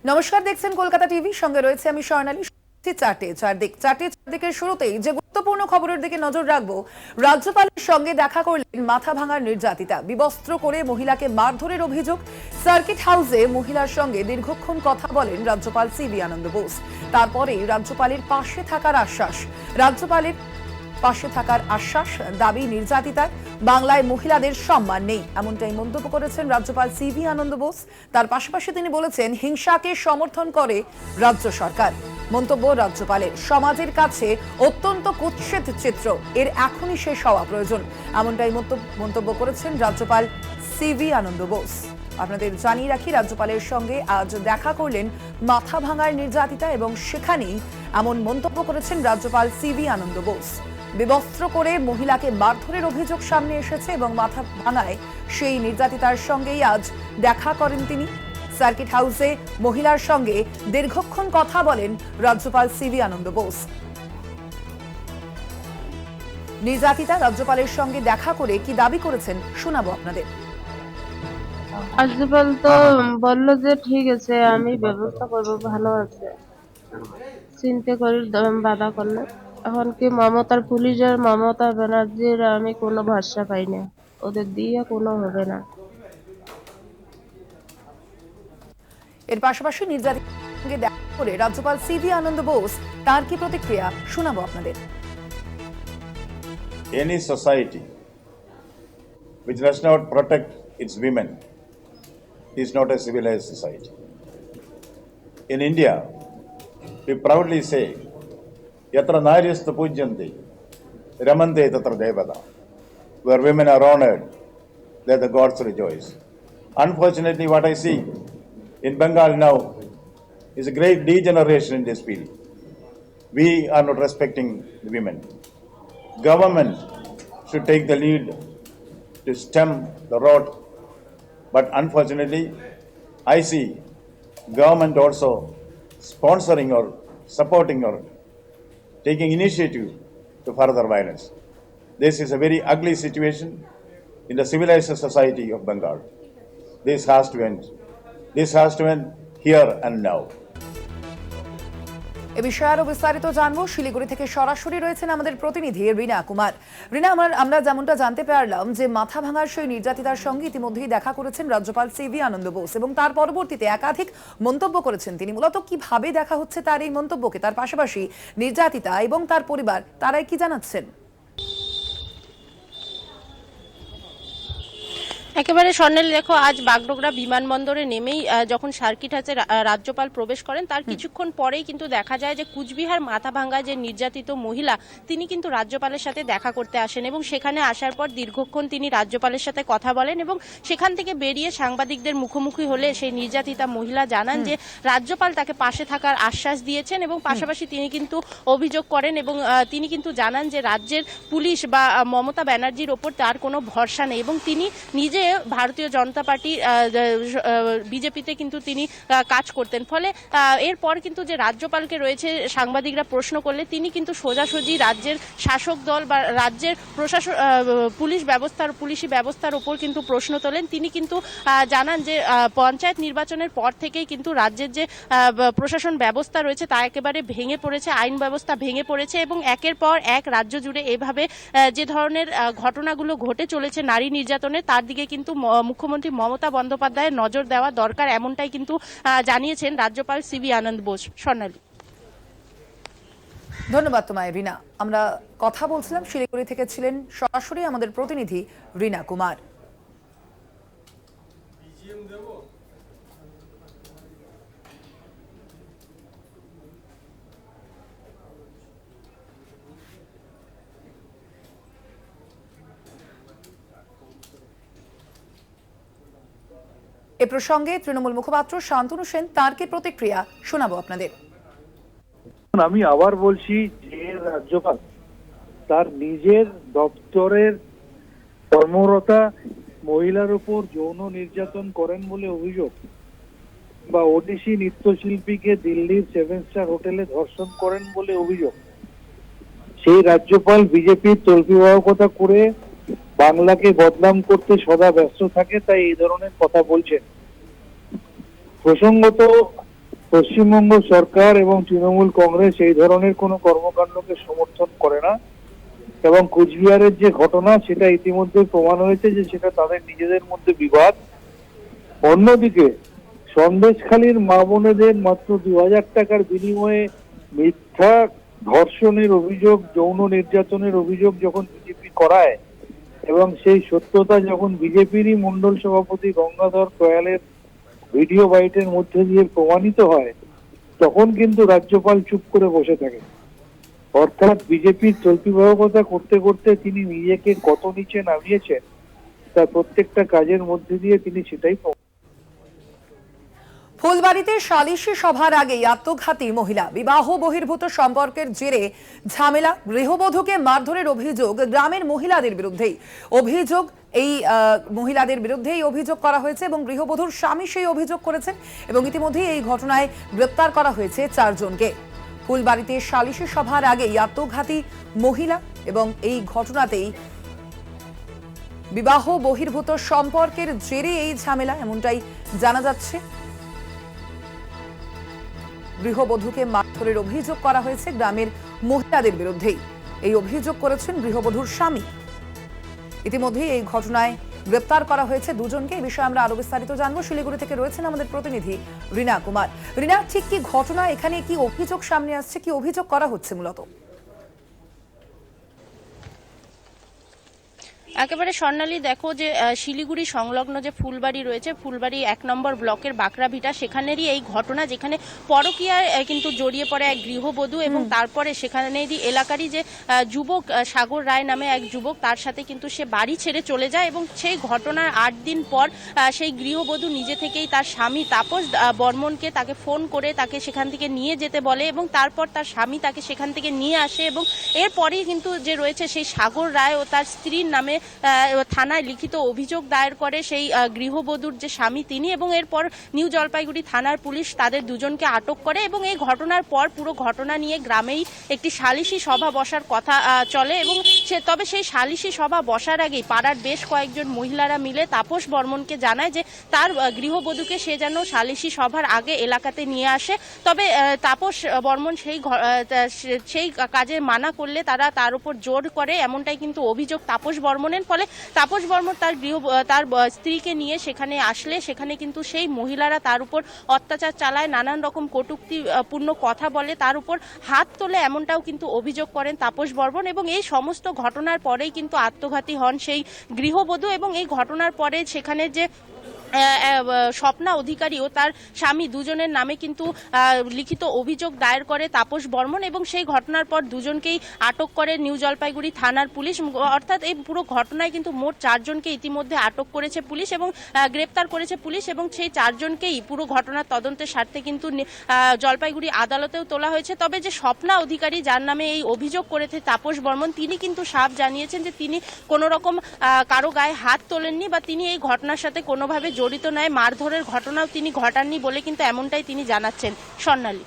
নমস্কার, দেখছেন কলকাতা টিভি, সঙ্গে রয়েছে আমি স্বর্ণালী। চারদিকের শুরুতেই যে গুরুত্বপূর্ণ খবরের দিকে নজর রাখবো। রাজ্যপালের সঙ্গে দেখা করলেন মাথা ভাঙার নির্যাতিতা। বিবস্ত্র করে মহিলাকে মারধরের অভিযোগ। সার্কিট হাউসে মহিলার সঙ্গে দীর্ঘক্ষণ কথা বলেন রাজ্যপাল সিভি আনন্দ বোস। তারপরেই রাজ্যপালের পাশে থাকার আশ্বাস দাবি নির্যাতিতার। বাংলায় মহিলাদের সম্মান নেই, এমনটাই মন্তব্য করেছেন রাজ্যপাল সিভি আনন্দ বোস। তার পাশাপাশি তিনি বলেছেন, হিংসাকে সমর্থন করে রাজ্য সরকার। মন্তব্য রাজ্যপালের, সমাজের কাছে অত্যন্ত কুৎসিত চিত্র, এর এখনই শেষ হওয়া প্রয়োজন, এমনটাই মন্তব্য করেছেন রাজ্যপাল সিভি আনন্দ বোস। আপনাদের জানিয়ে রাখি, রাজ্যপালের সঙ্গে আজ দেখা করলেন মাথা ভাঙার নির্যাতিতা এবং সেখানেই এমন মন্তব্য করেছেন রাজ্যপাল সিভি আনন্দ বোস। বিবস্ত্র করে মহিলাকে মারধরের অভিযোগ সামনে এসেছে এবং মাথা ভাঙায় সেই নির্যাতিতার সঙ্গেই আজ দেখা করেন তিনি। সার্কিট হাউসে মহিলার সঙ্গে দীর্ঘক্ষণ কথা বলেন রাজ্যপাল সিভি আনন্দ বোস। নির্যাতিতা রাজ্যপালের সঙ্গে দেখা করে কি দাবি করেছেন শোনাবো আপনাদের। রাজ্যপাল তো বললো যে ঠিক আছে, আমি ব্যবস্থা করবো, ভালো আছে, চিন্তা করি বাধা করলে। এখন কি মমতা ব্যানার্জির আমি কোনো ভরসা পাই না, ওদের দিয়ে কোনো হবে না। এর পাশাপাশি নির্যাতিতার সঙ্গে দেখা করে রাজ্যপাল সিভি আনন্দ বোস তার কি প্রতিক্রিয়া শোনাবো আপনাদের। Any society which does not protect its women is not a civilized society. In India, we proudly say, Yatra Naryastu Pujyanti, Ramante Tatra Devata. Where women are honored, there the gods rejoice. Unfortunately, what I see in Bengal now is a great degeneration in this field. We are not respecting the women. Government should take the lead to stem the rot, but unfortunately, I see government also sponsoring or supporting or taking initiative to further violence. This is a very ugly situation in the civilized society of Bengal. This has to end. This has to end here and now. এ বিষয়ে আরো বিস্তারিত জানবো। শিলিগুড়ি থেকে সরাসরি রয়েছেন আমাদের প্রতিনিধি রীনা কুমার। রীনা, আমরা যেমনটা জানতে পারলাম যে মাথা ভাঙার সেই নির্যাতিতার সঙ্গে ইতিমধ্যেই দেখা করেছেন রাজ্যপাল সিভি আনন্দ বোস এবং তার পরবর্তীতে একাধিক মন্তব্য করেছেন তিনি। মূলত কিভাবে দেখা হচ্ছে তার এই মন্তব্যকে, তার পাশাপাশি নির্যাতিতা এবং তার পরিবার তারাই কি জানাচ্ছেন? একেবারে স্বর্ণালী, দেখো, আজ বাগডোগরা বিমানবন্দরে নেমেই যখন সার্কিট হাউসে রাজ্যপাল প্রবেশ করেন তার কিছুক্ষণ পরেই কিন্তু দেখা যায় যে কুচবিহার মাথাভাঙ্গা যে নির্যাতিত মহিলা তিনি কিন্তু রাজ্যপালের সাথে দেখা করতে আসেন এবং সেখানে আসার পর দীর্ঘক্ষণ তিনি রাজ্যপালের সাথে কথা বলেন এবং সেখান থেকে বেরিয়ে সাংবাদিকদের মুখোমুখি হলে সেই নির্যাতিতা মহিলা জানান যে রাজ্যপাল তাকে পাশে থাকার আশ্বাস দিয়েছেন এবং পাশাপাশি তিনি কিন্তু অভিযোগ করেন এবং তিনি কিন্তু জানান যে রাজ্যের পুলিশ বা মমতা ব্যানার্জির ওপর তার কোনো ভরসা নেই এবং তিনি নিজে ভারতীয় জনতা পার্টি বিজেপিতে কিন্তু তিনি কাজ করতেন। ফলে এরপর কিন্তু যে রাজ্যপালকে রয়েছে সাংবাদিকরা প্রশ্ন করলে তিনি কিন্তু সোজাসুজি রাজ্যের শাসক দল বা রাজ্যের প্রশাসন পুলিশি ব্যবস্থার ওপর কিন্তু প্রশ্ন তোলেন। তিনি কিন্তু জানান যে পঞ্চায়েত নির্বাচনের পর থেকেই কিন্তু রাজ্যের যে প্রশাসন ব্যবস্থা রয়েছে তা একেবারে ভেঙে পড়েছে, আইন ব্যবস্থা ভেঙে পড়েছে এবং একের পর এক রাজ্য জুড়ে এভাবে যে ধরনের ঘটনাগুলো ঘটে চলেছে নারী নির্যাতনের, তার দিকে কিন্তু মুখ্যমন্ত্রী মমতা বন্দ্যোপাধ্যায়ের নজর দেওয়া দরকার, এমনটাই কিন্তু জানিয়েছেন রাজ্যপাল সিভি আনন্দ বোস। স্বর্ণালী, ধন্যবাদ তোমায় রীনা। আমরা কথা বলছিলাম, শিলিগুড়ি থেকে ছিলেন সরাসরি আমাদের প্রতিনিধি রীনা কুমার। এ প্রসঙ্গে তৃণমূল মুখপাত্র শান্তনু সেন তার কি প্রতিক্রিয়া শোনাবো আপনাদের। আমি আবার বলছি যে রাজ্যপাল তার নিজের দপ্তরের কর্মরতা মহিলার উপর যৌন নির্যাতন করেন বলে অভিযোগ, বা ওডিসি নৃত্যশিল্পীকে দিল্লির 7 স্টার হোটেলে ধর্ষণ করেন বলে অভিযোগ, সেই রাজ্যপাল বিজেপির তর্কিবাহকতা করে বাংলাকে বদনাম করতে সদা ব্যস্ত থাকে, তাই এই ধরনের কথা বলছেন। প্রসঙ্গত পশ্চিমবঙ্গ সরকার এবং তৃণমূল কংগ্রেস এই ধরনের কোনো কর্মকাণ্ডকে সমর্থন করে না, এবং কুচবিহারের যে ঘটনা সেটা ইতিমধ্যে প্রমাণ হয়েছে যে সেটা তাদের নিজেদের মধ্যে বিবাদ। অন্যদিকে সন্দেশখালীর মা বোনেদের মাত্র 2000 টাকার বিনিময়ে মিথ্যা ধর্ষণের অভিযোগ, যৌন নির্যাতনের অভিযোগ যখন বিজেপি করায়, এবং সেই সত্যতা যখন বিজেপিরই মন্ডল সভাপতি গঙ্গাধর কয়ালের ভিডিও বাইটের মধ্যে দিয়ে প্রমাণিত হয়, তখন কিন্তু রাজ্যপাল চুপ করে বসে থাকে। অর্থাৎ বিজেপির চলতিবাহকতা করতে করতে তিনি নিজেকে কত নিচে নামিয়েছেন তার প্রত্যেকটা কাজের মধ্যে দিয়ে তিনি সেটাই ফুলবাড়িতে সালিশি সভার আগেই আত্মঘাতী মহিলা, বিবাহ বহির্ভূত সম্পর্কের জেরে ঝামেলা, গৃহবধূকে মারধরের অভিযোগ গ্রামের মহিলাদের বিরুদ্ধেই। অভিযোগ এই মহিলাদের বিরুদ্ধেই অভিযোগ করা হয়েছে এবং গৃহবধূর স্বামী সেই অভিযোগ করেছেন এবং ইতিমধ্যেই এই ঘটনায় গ্রেপ্তার করা হয়েছে 4 জনকে। ফুলবাড়িতে সালিশি সভার আগেই আত্মঘাতী মহিলা এবং এই ঘটনাতেই বিবাহ বহির্ভূত সম্পর্কের জেরে এই ঝামেলা, এমনটাই জানা যাচ্ছে। গৃহবধূকে মারধরের অভিযোগ করা হয়েছে গ্রামের মহিলাদের বিরুদ্ধেই। এই অভিযোগ করেছেন গৃহবধূর স্বামী। ইতিমধ্যেই এই ঘটনায় গ্রেপ্তার করা হয়েছে 2 জনকে। এই বিষয়ে আমরা আরো বিস্তারিত জানবো। শিলিগুড়ি থেকে রয়েছেন আমাদের প্রতিনিধি রীনা কুমার। রীনা, ঠিক কি ঘটনা, এখানে কি অভিযোগ সামনে আসছে, কি অভিযোগ করা হচ্ছে মূলত? একেবারে স্বর্ণালী, দেখো যে শিলিগুড়ি সংলগ্ন যে ফুলবাড়ি রয়েছে, ফুলবাড়ি 1 নম্বর ব্লকের বাঁকড়াভিটা, সেখানেরই এই ঘটনা, যেখানে পরকীয়ায় কিন্তু জড়িয়ে পড়ে এক গৃহবধূ এবং তারপরে সেখানেরই এলাকারই যে যুবক সাগর রায় নামে এক যুবক, তার সাথে কিন্তু সে বাড়ি ছেড়ে চলে যায় এবং সেই ঘটনার 8 দিন পর সেই গৃহবধূ নিজে থেকেই তার স্বামী তাপস বর্মনকে তাকে ফোন করে তাকে সেখান থেকে নিয়ে যেতে বলে এবং তারপর তার স্বামী তাকে সেখান থেকে নিয়ে আসে এবং এরপরেই কিন্তু যে রয়েছে সেই সাগর রায় ও তার স্ত্রীর নামে থানায় লিখিত অভিযোগ দায়ের করে সেই গৃহবধূর যে স্বামী তিনি, এবং এরপর নিউ জলপাইগুড়ি থানার পুলিশ তাদের 2 জনকে আটক করে এবং এই ঘটনার পর পুরো ঘটনা নিয়ে গ্রামেই একটি সালিশি সভা বসার কথা চলে এবং তবে সেই সালিশি সভা বসার আগেই পাড়ার বেশ কয়েকজন মহিলারা মিলে তাপস বর্মনকে জানায় যে তার গৃহবধূকে সে যেন সালিশি সভার আগে এলাকাতে নিয়ে আসে। তবে তাপস বর্মন সেই কাজে মানা করলে তারা তার উপর জোর করে, এমনটাই কিন্তু অভিযোগ তাপস বর্মনের। ফলে তাপস বর্মন তার স্ত্রীকে নিয়ে সেখানে আসলে সেখানে কিন্তু সেই মহিলারা তার উপর অত্যাচার চালায়, নানান রকম কটূক্তিপূর্ণ কথা বলে, তার উপর হাত তোলে, এমনটাও কিন্তু অভিযোগ করেন তাপস বর্মন। এবং এই সমস্ত ঘটনার পরেই কিন্তু আত্মঘাতী হন সেই গৃহবধূ এবং এই ঘটনার পরে সেখানে যে স্বপ্না অধিকারী ও তার স্বামী 2 জনের নামে কিন্তু লিখিত অভিযোগ দায়ের করে তাপস বর্মন এবং সেই ঘটনার পর 2 জনকেই আটক করে নিউ জলপাইগুড়ি থানার পুলিশ। অর্থাৎ এই পুরো ঘটনায় কিন্তু মোট 4 জনকে ইতিমধ্যে আটক করেছে পুলিশ এবং গ্রেপ্তার করেছে পুলিশ এবং সেই 4 জনকেই পুরো ঘটনার তদন্তের স্বার্থে কিন্তু জলপাইগুড়ি আদালতেও তোলা হয়েছে। তবে যে স্বপ্না অধিকারী, যার নামে এই অভিযোগ করেছে তাপস বর্মন, তিনি কিন্তু সাফ জানিয়েছেন যে তিনি কোনো রকম কারো গায়ে হাত তোলেননি বা তিনি এই ঘটনার সাথে কোনোভাবে জড়িত নয়, মারধরের ঘটনাও তিনি ঘটাননি বলে কিন্তু এমনটাই তিনি জানাচ্ছেন। স্বর্ণালী।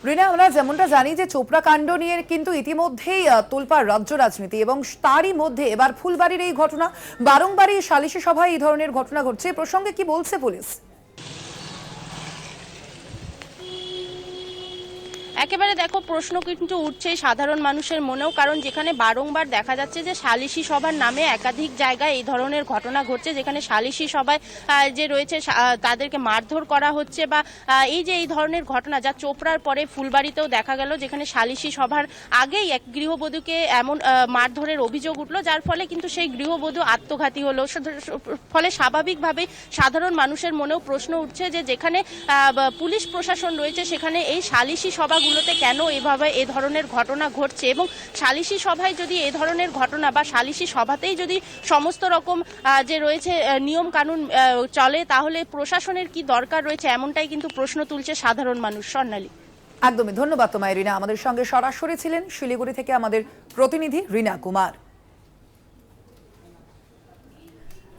রীনা, আমরা যেমনটা জানি যে চোপড়া কাণ্ড নিয়ে কিন্তু ইতিমধ্যেই তোলপাড় রাজ্য রাজনীতি এবং তারই মধ্যে এবার ফুলবাড়ির এই ঘটনা, বারংবারই সালিশি সভায় এই ধরনের ঘটনা ঘটছে। এই প্রসঙ্গে কি বলছে পুলিশ? একেবারে দেখো, প্রশ্ন কিন্তু উঠছে সাধারণ মানুষের মনেও, কারণ যেখানে বারংবার দেখা যাচ্ছে যে সালিশি সভার নামে একাধিক জায়গায় এই ধরনের ঘটনা ঘটছে, যেখানে সালিশি সভায় যে রয়েছে তাদেরকে মারধর করা হচ্ছে বা এই যে এই ধরনের ঘটনা যা চোপড়ার পরে ফুলবাড়িতেও দেখা গেল, যেখানে সালিশি সভার আগেই এক গৃহবধূকে এমন মারধরের অভিযোগ উঠলো, যার ফলে কিন্তু সেই গৃহবধূ আত্মঘাতী হলো। ফলে স্বাভাবিকভাবেই সাধারণ মানুষের মনেও প্রশ্ন উঠছে যে যেখানে পুলিশ প্রশাসন রয়েছে সেখানে এই সালিশি সভাগুলোতে কেন এভাবে এ ধরনের ঘটনা ঘটছে এবং সালিশি সভায় যদি এ ধরনের ঘটনা বা সালিশি সভাতেই যদি সমস্ত রকম যে রয়েছে নিয়ম কানুন চলে, তাহলে প্রশাসনের কি দরকার রয়েছে, এমনটাই কিন্তু প্রশ্ন তুলছে সাধারণ মানুষ। স্বর্ণালী। একদমই ধন্যবাদ তোমায় রীনা। আমাদের সঙ্গে সরাসরি ছিলেন শিলিগুড়ি থেকে আমাদের প্রতিনিধি রীনা কুমার।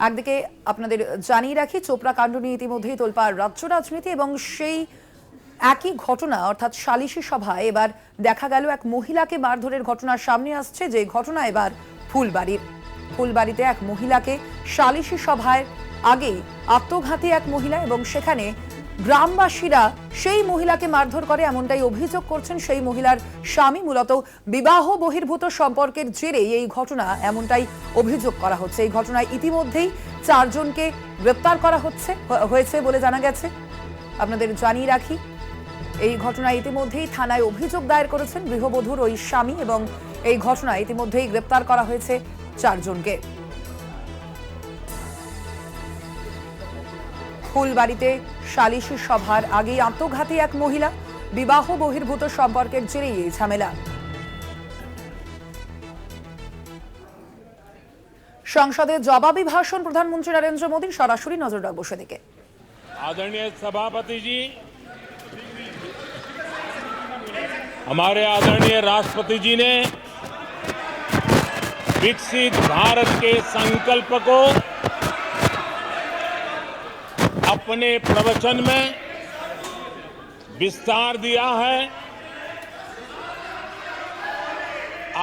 একদিকে আপনাদের জানিয়ে রাখি, চোপড়া কাণ্ড নিয়ে ইতিমধ্যেই তোলপাড় রাজ্য রাজনীতি এবং সেই একই ঘটনা অর্থাৎ সালিশি সভায় এবার দেখা গেল এক মহিলাকে মারধরের ঘটনার সামনে আসছে, যে ঘটনা এবার ফুলবাড়িতে এক মহিলাকে সালিশি সভায় আগেই আত্মঘাতী এক মহিলা এবং সেখানে গ্রামবাসীরা সেই মহিলাকে মারধর করে, এমনটাই অভিযোগ করছেন সেই মহিলার স্বামী। মূলত বিবাহ বহির্ভূত সম্পর্কের জেরে এই ঘটনা, এমনটাই অভিযোগ করা হচ্ছে। এই ঘটনায় ইতিমধ্যেই 4 জনকে গ্রেপ্তার করা হয়েছে বলে জানা গেছে। আপনাদের জানিয়ে রাখি, এই ঘটনায় ইতিমধ্যেই থানায় অভিযোগ দায়ের করেছেন গৃহবধূর ওই স্বামী এবং এই ঘটনায় ইতিমধ্যেই গ্রেপ্তার করা হয়েছে 4 জনকে। ফুলবাড়িতে সালিশি সভার আগেই আত্মঘাতী এক মহিলা, বিবাহ বহির্ভূত সম্পর্কের জেরেই এই ঝামেলা। সংসদে জবাবি ভাষণ প্রধানমন্ত্রী নরেন্দ্র মোদীর, সরাসরি নজর রাখবো সেদিকে। आदरणीय सभापति जी, हमारे आदरणीय राष्ट्रपति जी ने विकसित भारत के संकल्प को अपने प्रवचन में विस्तार दिया है।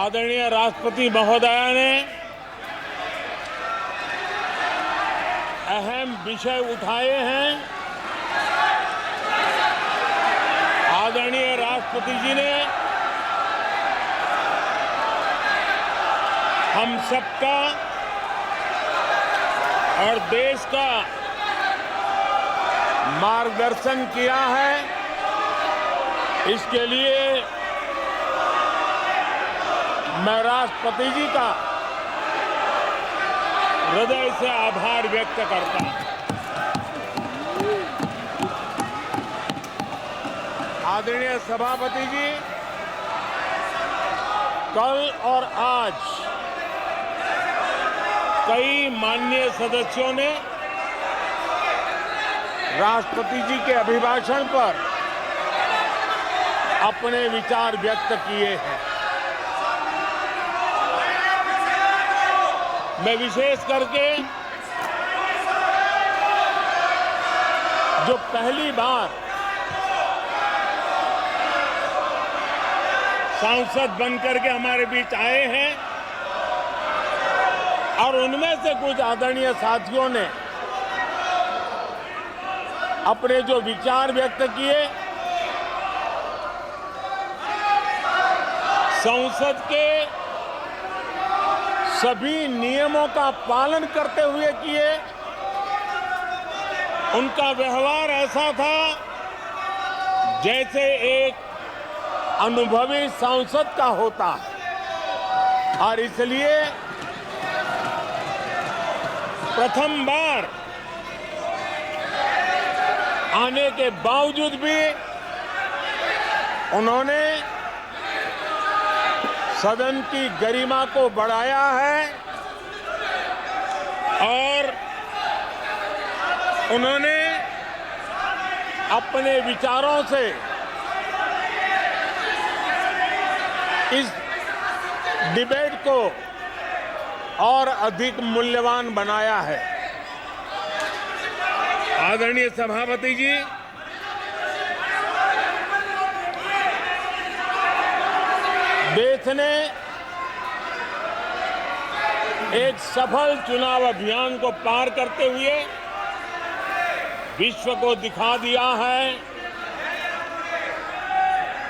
आदरणीय राष्ट्रपति महोदया ने अहम विषय उठाए हैं। आदरणीय राष्ट्रपति जी ने हम सबका और देश का मार्गदर्शन किया है। इसके लिए मैं राष्ट्रपति जी का हृदय से आभार व्यक्त करता हूं। आदरणीय सभापति जी, कल और आज कई माननीय सदस्यों ने राष्ट्रपति जी के अभिभाषण पर अपने विचार व्यक्त किए हैं। मैं विशेष करके जो पहली बार सांसद बनकर के हमारे बीच आए हैं और उनमें से कुछ आदरणीय साथियों ने अपने जो विचार व्यक्त किए, संसद के सभी नियमों का पालन करते हुए किए। उनका व्यवहार ऐसा था जैसे एक अनुभवी सांसद का होता है और इसलिए प्रथम बार आने के बावजूद भी उन्होंने सदन की गरिमा को बढ़ाया है और उन्होंने अपने विचारों से इस डिबेट को और अधिक मूल्यवान बनाया है। आदरणीय सभापति जी, देश ने एक सफल चुनाव अभियान को पार करते हुए विश्व को दिखा दिया है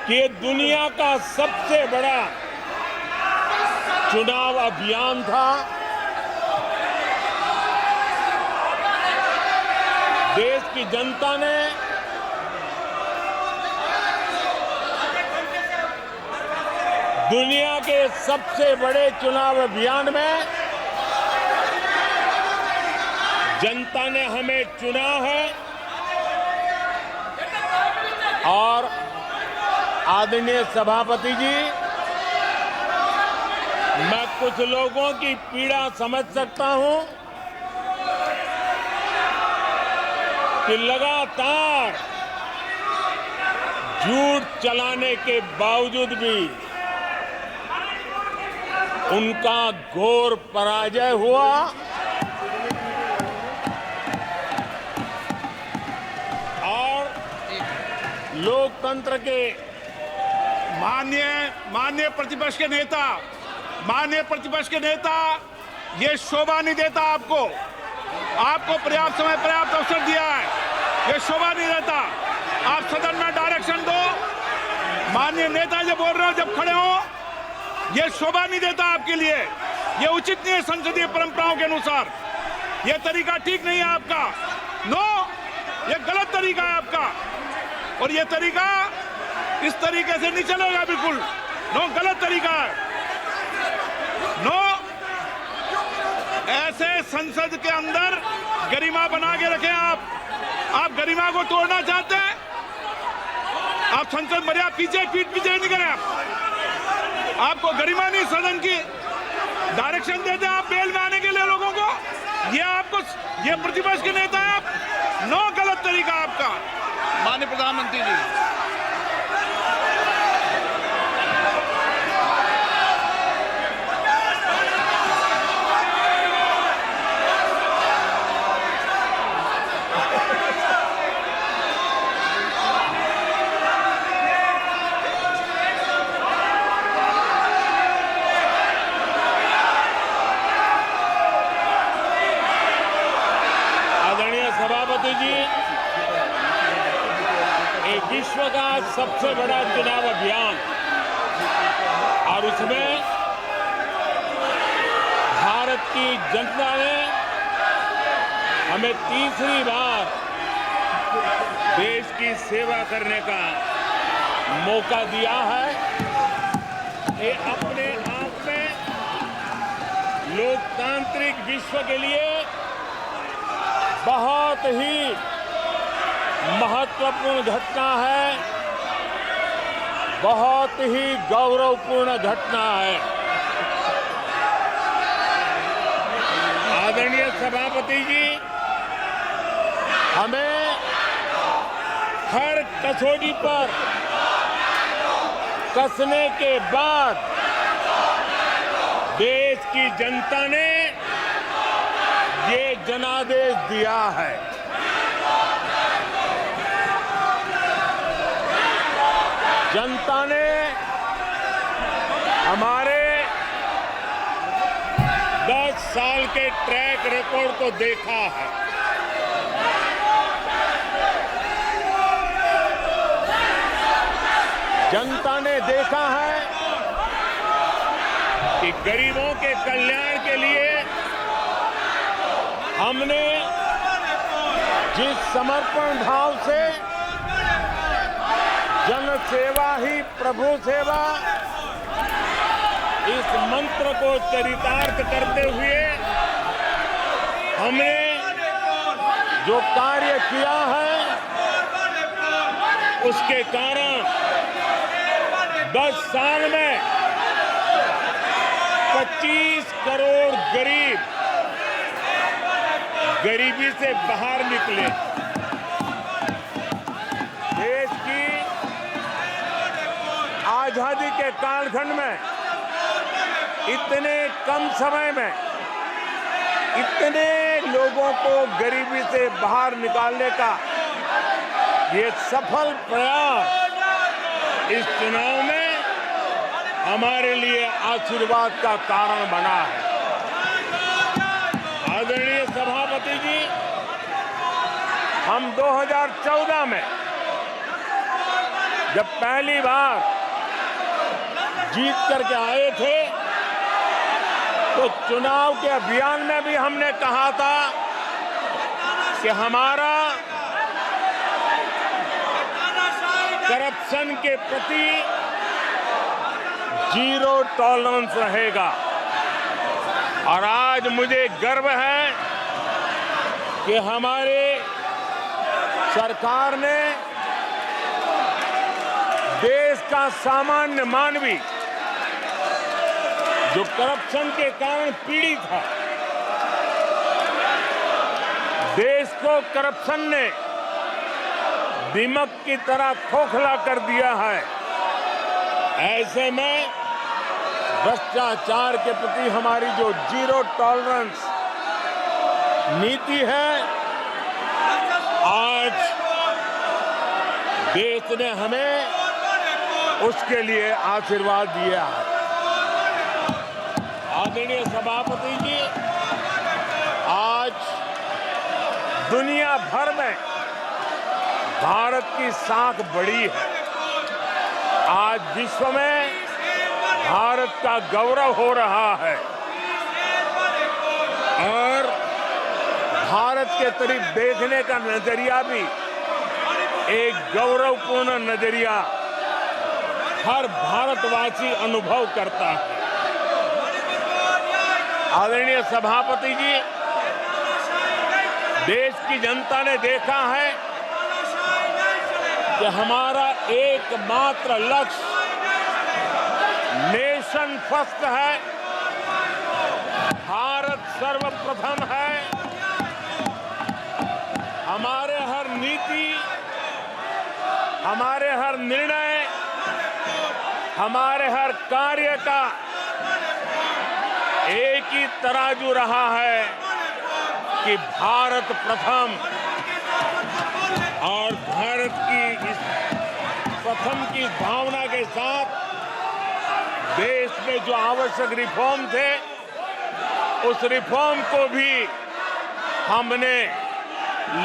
कि ये दुनिया का सबसे बड़ा चुनाव अभियान था। देश की जनता ने दुनिया के सबसे बड़े चुनाव अभियान में जनता ने हमें चुना है और आदरणीय सभापति जी, मैं कुछ लोगों की पीड़ा समझ सकता हूं कि लगातार झूठ चलाने के बावजूद भी उनका घोर पराजय हुआ और लोकतंत्र के माननीय प्रतिपक्ष के नेता ये शोभा नहीं देता। आपको पर्याप्त समय पर्याप्त अवसर दिया है। ये शोभा नहीं देता। आप सदन में डायरेक्शन दो। माननीय नेता जो बोल रहे हो जब खड़े हो, ये शोभा नहीं देता आपके लिए। ये उचित नहीं है संसदीय परंपराओं के अनुसार। ये तरीका ठीक नहीं है आपका। नो, ये गलत तरीका है आपका, और ये तरीका इस तरीके से नहीं चलेगा बिल्कुल। नो, गलत तरीका है। नो, ऐसे संसद के अंदर गरिमा बना के रखें आप गरिमा को तोड़ना चाहते हैं। आप संसद मर्यादा पीछे नहीं करें। आपको गरिमा नहीं, सदन की डायरेक्शन देते हैं आप बेल में आने के लिए लोगों को। ये प्रतिपक्ष के नेता है आप। नो, गलत तरीका आपका। माननीय प्रधानमंत्री जी, सभापति जी, एक विश्व का सबसे बड़ा चुनाव अभियान, और उसमें भारत की जनता ने हमें तीसरी बार देश की सेवा करने का मौका दिया है। ये अपने आप में लोकतांत्रिक विश्व के लिए बहुत ही महत्वपूर्ण घटना है, बहुत ही गौरवपूर्ण घटना है। आदरणीय सभापति जी, हमें हर कसौटी पर कसने के बाद देश की जनता ने ये जनादेश दिया है। जनता ने हमारे 10 साल के ट्रैक रिकॉर्ड को देखा है। जनता ने देखा है कि गरीबों के कल्याण के लिए हमने जिस समर्पण भाव से जन सेवा ही प्रभु सेवा इस मंत्र को चरितार्थ करते हुए हमने जो कार्य किया है, उसके कारण 10 साल में 25 करोड़ गरीब गरीबी से बाहर निकले। देश की आजादी के कालखंड में इतने कम समय में इतने लोगों को गरीबी से बाहर निकालने का ये सफल प्रयास इस चुनाव में हमारे लिए आशीर्वाद का कारण बना है। आदरणीय सभापति जी, हम 2014 में जब पहली बार जीत करके आए थे, तो चुनाव के अभियान में भी हमने कहा था कि हमारा करप्शन के प्रति 0 टॉलरेंस रहेगा। और आज मुझे गर्व है कि हमारे सरकार ने देश का सामान्य मानवी जो करप्शन के कारण पीड़ित था, देश को करप्शन ने दीमक की तरह खोखला कर दिया है। ऐसे में भ्रष्टाचार के प्रति हमारी जो 0 टॉलरेंस नीति है, आज देश ने हमें उसके लिए आशीर्वाद दिया है। आदरणीय सभापति जी, आज दुनिया भर में भारत की साख बड़ी है। आज विश्व में भारत का गौरव हो रहा है और भारत के तरफ देखने का नजरिया भी एक गौरवपूर्ण नजरिया हर भारतवासी अनुभव करता है। आदरणीय सभापति जी, देश की जनता ने देखा है कि हमारा एकमात्र लक्ष्य नेशन फर्स्ट है, भारत सर्वप्रथम है। हमारे हर नीति, हमारे हर निर्णय, हमारे हर कार्य का एक ही तराजू रहा है कि भारत प्रथम, और भारत की इस प्रथम की भावना के साथ देश में जो आवश्यक रिफॉर्म थे, उस रिफॉर्म को भी हमने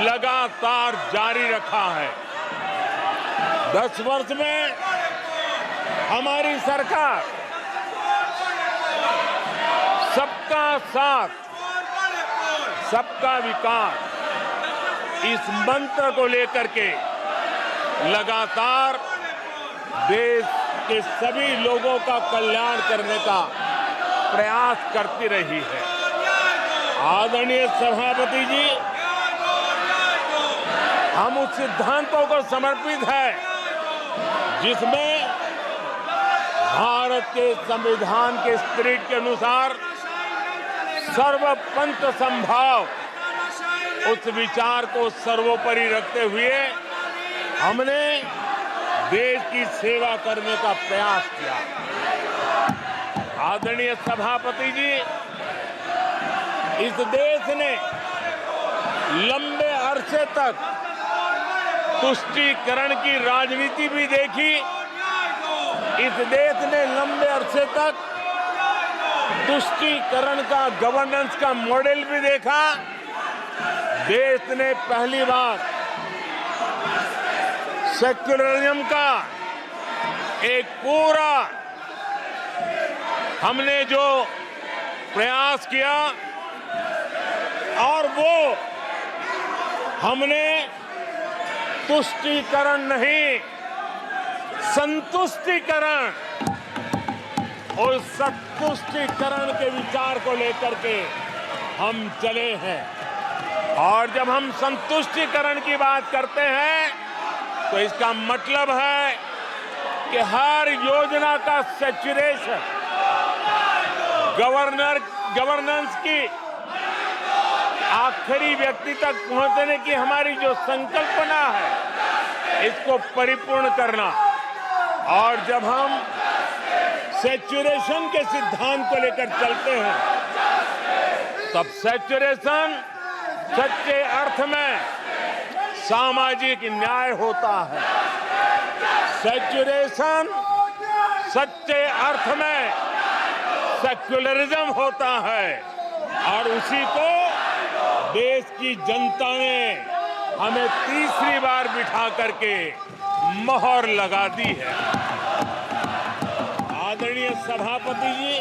लगातार जारी रखा है। 10 वर्ष में हमारी सरकार सबका साथ, सबका विकास, इस मंत्र को लेकर के लगातार देश के सभी लोगों का कल्याण करने का प्रयास करती रही है। आदरणीय सभापति जी, हम उस सिद्धांतों को समर्पित है जिसमें भारत के संविधान के स्पिरिट के अनुसार सर्वपंथ संभाव, उस विचार को सर्वोपरि रखते हुए हमने देश की सेवा करने का प्रयास किया। आदरणीय सभापति जी, इस देश ने लंबे अरसे तक तुष्टीकरण की राजनीति भी देखी। इस देश ने लंबे अरसे तक तुष्टीकरण का गवर्नेंस का मॉडल भी देखा। देश ने पहली बार सेक्युलरिज्म का एक पूरा हमने जो प्रयास किया, और वो हमने तुष्टीकरण नहीं, संतुष्टीकरण और संतुष्टीकरण के विचार को लेकर के हम चले हैं। और जब हम संतुष्टीकरण की बात करते हैं तो इसका मतलब है कि हर योजना का सैचुरेशन, गवर्नेंस की आखिरी व्यक्ति तक पहुंचने की हमारी जो संकल्पना है, इसको परिपूर्ण करना। और जब हम सैचुरेशन के सिद्धांत को लेकर चलते हैं, तब सैचुरेशन सच्चे अर्थ में सामाजिक न्याय होता है। सैचुरेशन सच्चे अर्थ में सेक्युलरिज्म होता है, और उसी को देश की जनता ने हमें तीसरी बार बिठा करके मोहर लगा दी है। आदरणीय सभापति जी,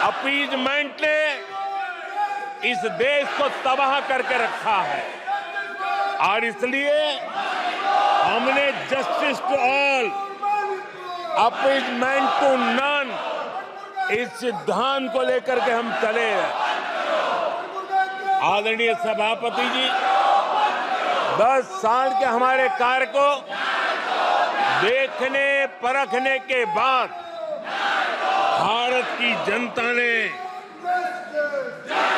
अपीजमेंट ने इस देश को तबाह करके रखा है, और इसलिए हमने justice to all, appeasement to none, इस सिद्धांत को लेकर के हम चले हैं। आदरणीय सभापति जी, 10 साल के हमारे कार्य को देखने परखने के बाद भारत की जनता ने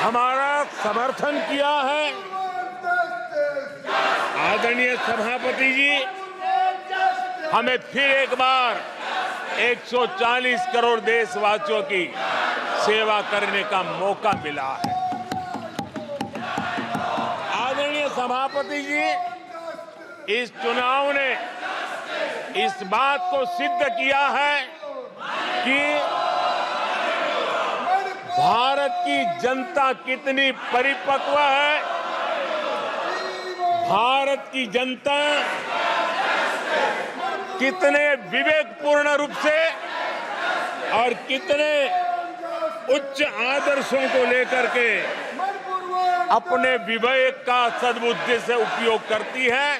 हमारा समर्थन किया है। आदरणीय सभापति जी, हमें फिर एक बार 140 करोड़ देशवासियों की सेवा करने का मौका मिला है। आदरणीय सभापति जी, इस चुनाव ने इस बात को सिद्ध किया है कि भारत की जनता कितनी परिपक्व है, भारत की जनता कितने विवेकपूर्ण रूप से और कितने उच्च आदर्शों को लेकर के अपने विवेक का सद्बुद्धि से उपयोग करती है,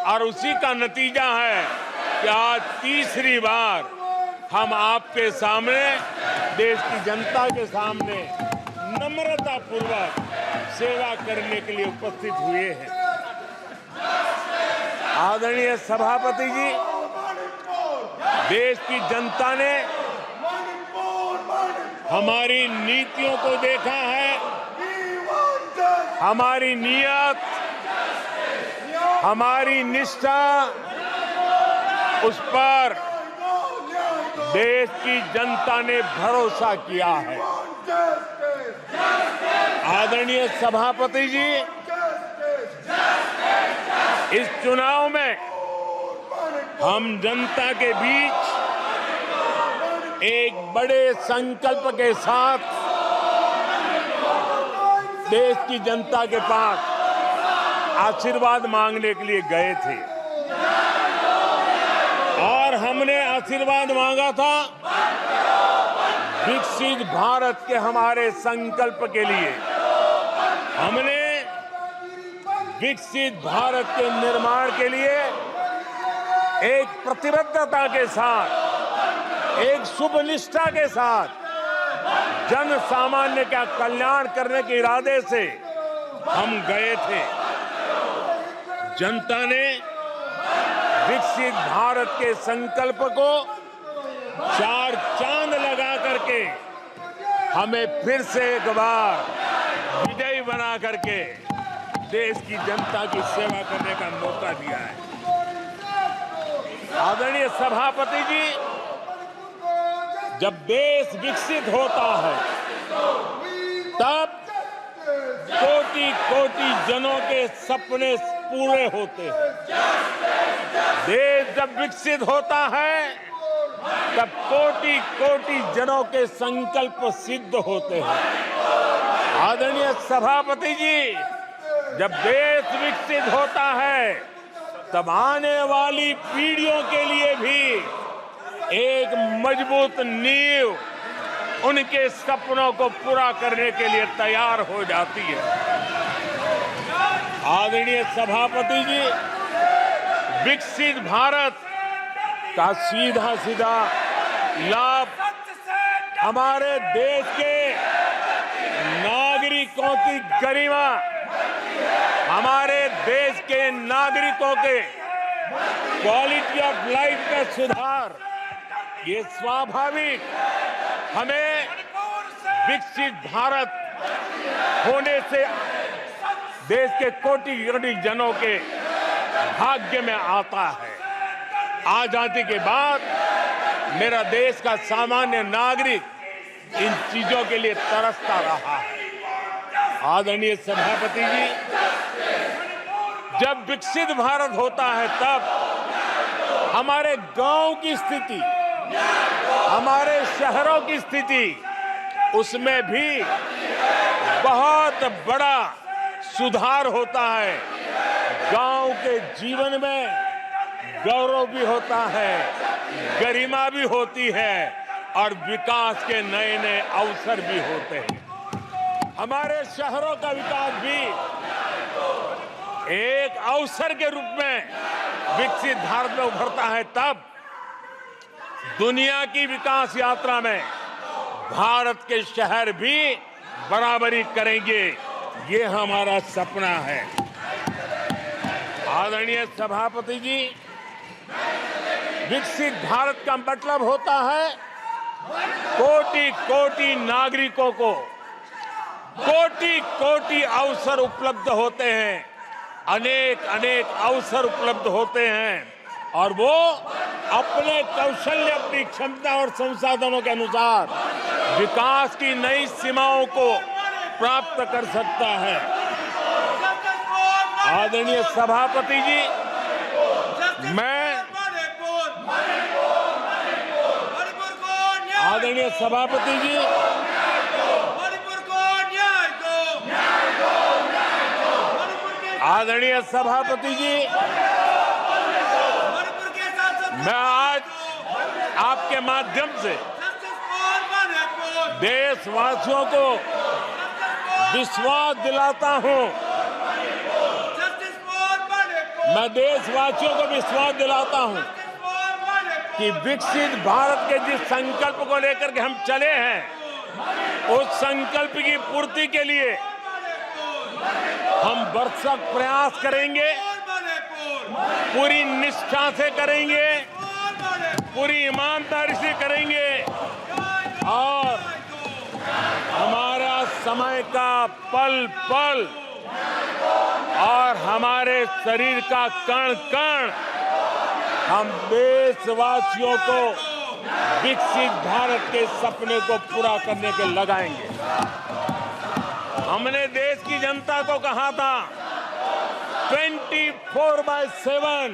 और उसी का नतीजा है कि आज तीसरी बार हम आपके सामने, देश की जनता के सामने नम्रता पूर्वक सेवा करने के लिए उपस्थित हुए हैं। आदरणीय सभापति जी, देश की जनता ने हमारी नीतियों को देखा है, हमारी नियत, हमारी निष्ठा, उस पर देश की जनता ने भरोसा किया है। आदरणीय सभापति जी, इस चुनाव में हम जनता के बीच एक बड़े संकल्प के साथ देश की जनता के पास आशीर्वाद मांगने के लिए गए थे, और हमने आशीर्वाद मांगा था विकसित भारत के हमारे संकल्प के लिए। हमने विकसित भारत के निर्माण के लिए एक प्रतिबद्धता के साथ, एक शुभ निष्ठा के साथ जन सामान्य का कल्याण करने के इरादे से हम गए थे। जनता ने विकसित भारत के संकल्प को चार चांद लगा करके हमें फिर से एक बार विजयी बना करके देश की जनता की सेवा करने का मौका दिया है। आदरणीय सभापति जी, जब देश विकसित होता है तब कोटि कोटि जनों के सपने पूरे होते हैं। देश जब विकसित होता है तब कोटि कोटि जनों के संकल्प सिद्ध होते हैं। आदरणीय सभापति जी, जब देश विकसित होता है तब आने वाली पीढ़ियों के लिए भी एक मजबूत नींव उनके सपनों को पूरा करने के लिए तैयार हो जाती है। आदरणीय सभापति जी, विकसित भारत का सीधा सीधा लाभ हमारे देश के नागरिकों की गरिमा, हमारे देश के नागरिकों के क्वालिटी ऑफ लाइफ में सुधार, ये स्वाभाविक हमें विकसित भारत होने से देश के कोटि कोटि जनों के भाग्य में आता है। आजादी के बाद मेरा देश का सामान्य नागरिक इन चीजों के लिए तरसता रहा है। आदरणीय सभापति जी, जब विकसित भारत होता है तब हमारे गांव की स्थिति, हमारे शहरों की स्थिति, उसमें भी बहुत बड़ा सुधार होता है। गांव के जीवन में गौरव भी होता है, गरिमा भी होती है और विकास के नए नए अवसर भी होते हैं। हमारे शहरों का विकास भी एक अवसर के रूप में विकसित भारत में उभरता है, तब दुनिया की विकास यात्रा में भारत के शहर भी बराबरी करेंगे, ये हमारा सपना है। आदरणीय सभापति जी, विकसित भारत का मतलब होता है कोटि कोटि नागरिकों को कोटि कोटि अवसर उपलब्ध होते हैं, अनेक अनेक अवसर उपलब्ध होते हैं, और वो अपने कौशल्य, अपनी क्षमता और संसाधनों के अनुसार विकास की नई सीमाओं को प्राप्त कर सकता है। आदरणीय सभापति जी, आदरणीय सभापति जी, आदरणीय सभापति जी, मैं आज आपके माध्यम से देशवासियों को विश्वास दिलाता हूं, मैं देशवासियों को विश्वास दिलाता हूं कि विकसित भारत के जिस संकल्प को लेकर के हम चले हैं, उस संकल्प की पूर्ति के लिए हम भरसक प्रयास करेंगे, पूरी निष्ठा से करेंगे, पूरी ईमानदारी से करेंगे और हमारा समय का पल पल और हमारे शरीर का कण कण हम देशवासियों को विकसित भारत के सपने को पूरा करने के लगाएंगे। हमने देश की जनता को कहा था 24/7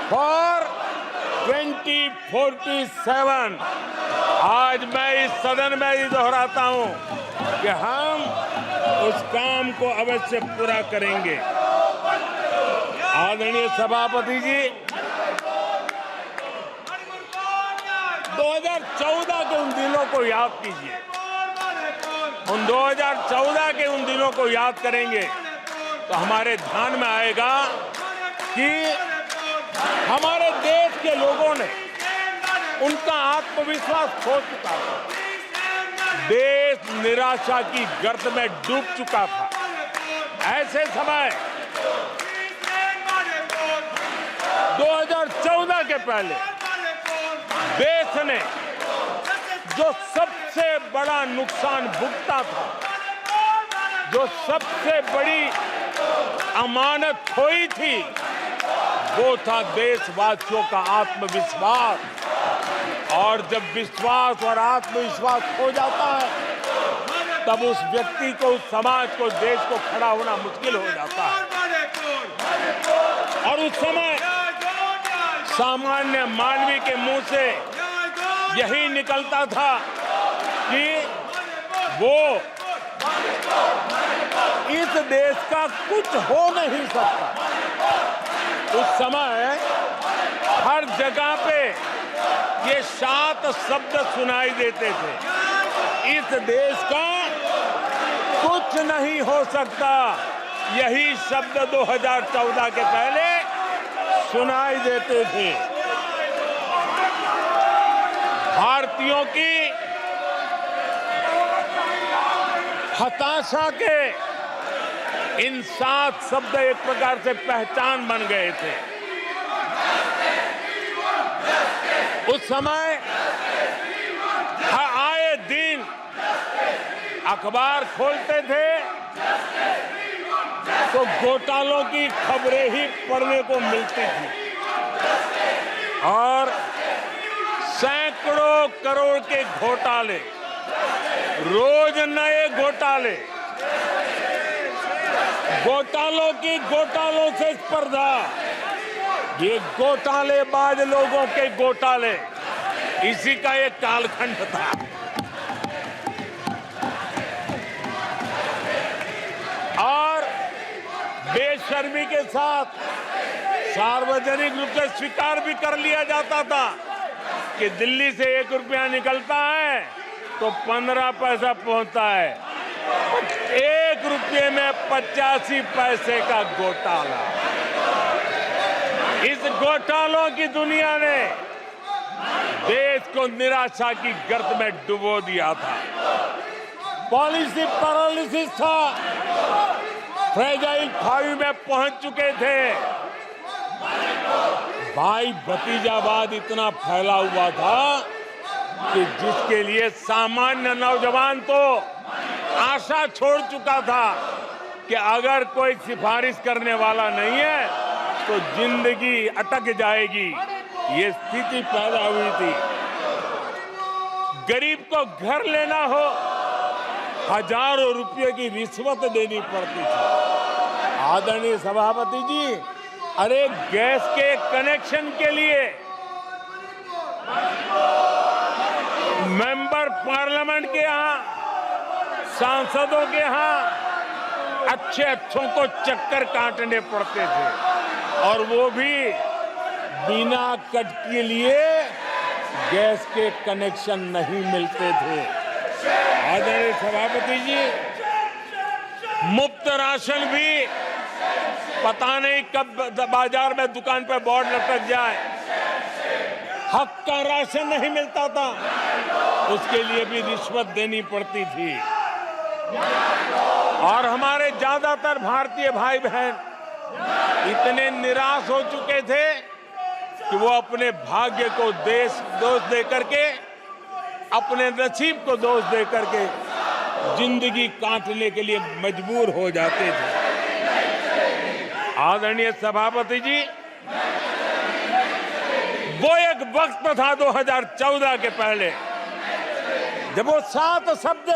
फॉर 2047। आज मैं इस सदन में ही दोहराता हूं कि हम उस काम को अवश्य पूरा करेंगे। आदरणीय सभापति जी, 2014 के उन दिनों को याद कीजिए। उन 2014 के उन दिनों को याद करेंगे तो हमारे ध्यान में आएगा कि हमारे देश के लोगों ने उनका आत्मविश्वास खो चुका था, देश निराशा की गर्त में डूब चुका था। ऐसे समय 2014 के पहले देश ने जो सबसे बड़ा नुकसान भुगता था, जो सबसे बड़ी अमानत खोई थी, वो था देशवासियों का आत्मविश्वास। और जब विश्वास और आत्मविश्वास खो जाता है तब उस व्यक्ति को, उस समाज को, देश को खड़ा होना मुश्किल हो जाता है। और उस समय सामान्य मानवी के मुंह से यही निकलता था कि वो इस देश का कुछ हो नहीं सकता। उस समय हर जगह पे ये 7 शब्द सुनाई देते थे, इस देश का कुछ नहीं हो सकता। यही शब्द 2014 के पहले सुनाई देते थे। भारतीयों की हताशा के इन 7 शब्द एक प्रकार से पहचान बन गए थे। उस समय आए दिन अखबार खोलते थे तो घोटालों की खबरें ही पढ़ने को मिलती थी और सैकड़ों करोड़ के घोटाले, रोज नए घोटाले, घोटालों से स्पर्धा, ये घोटालेबाज लोगों के घोटाले, इसी का एक कालखंड था। और बेशर्मी के साथ सार्वजनिक रूप से स्वीकार भी कर लिया जाता था कि दिल्ली से 1 रुपया निकलता है तो 15 पैसा पहुंचता है। 1 रुपये में 85 पैसे का घोटाला। इस घोटालों की दुनिया ने देश को निराशा की गर्त में डुबो दिया था। पॉलिसी पैरालिसिस था, फ्रेजाइल 5 में पहुंच चुके थे। भाई भतीजावाद इतना फैला हुआ था कि जिसके लिए सामान्य नौजवान तो आशा छोड़ चुका था कि अगर कोई सिफारिश करने वाला नहीं है तो जिंदगी अटक जाएगी। ये स्थिति पैदा हुई थी। गरीब को घर लेना हो, हजारों रुपये की रिश्वत देनी पड़ती थी। आदरणीय सभापति जी, अरे गैस के कनेक्शन के लिए मेंबर पार्लियामेंट के यहाँ, सांसदों के यहाँ अच्छे अच्छों को चक्कर काटने पड़ते थे, और वो भी बिना कट के लिए गैस के कनेक्शन नहीं मिलते थे। आदरणीय सभापति जी, मुफ्त राशन भी पता नहीं कब बाजार में दुकान पे बोर्ड लटक जाए, हक का राशन नहीं मिलता था, उसके लिए भी रिश्वत देनी पड़ती थी। और हमारे ज्यादातर भारतीय भाई बहन इतने निराश हो चुके थे कि वो अपने भाग्य को दोष दे करके, अपने नसीब को दोष दे करके जिंदगी काटने के लिए मजबूर हो जाते थे। आदरणीय सभापति जी, वो एक वक्त था 2014 के पहले, जब वो 7 शब्द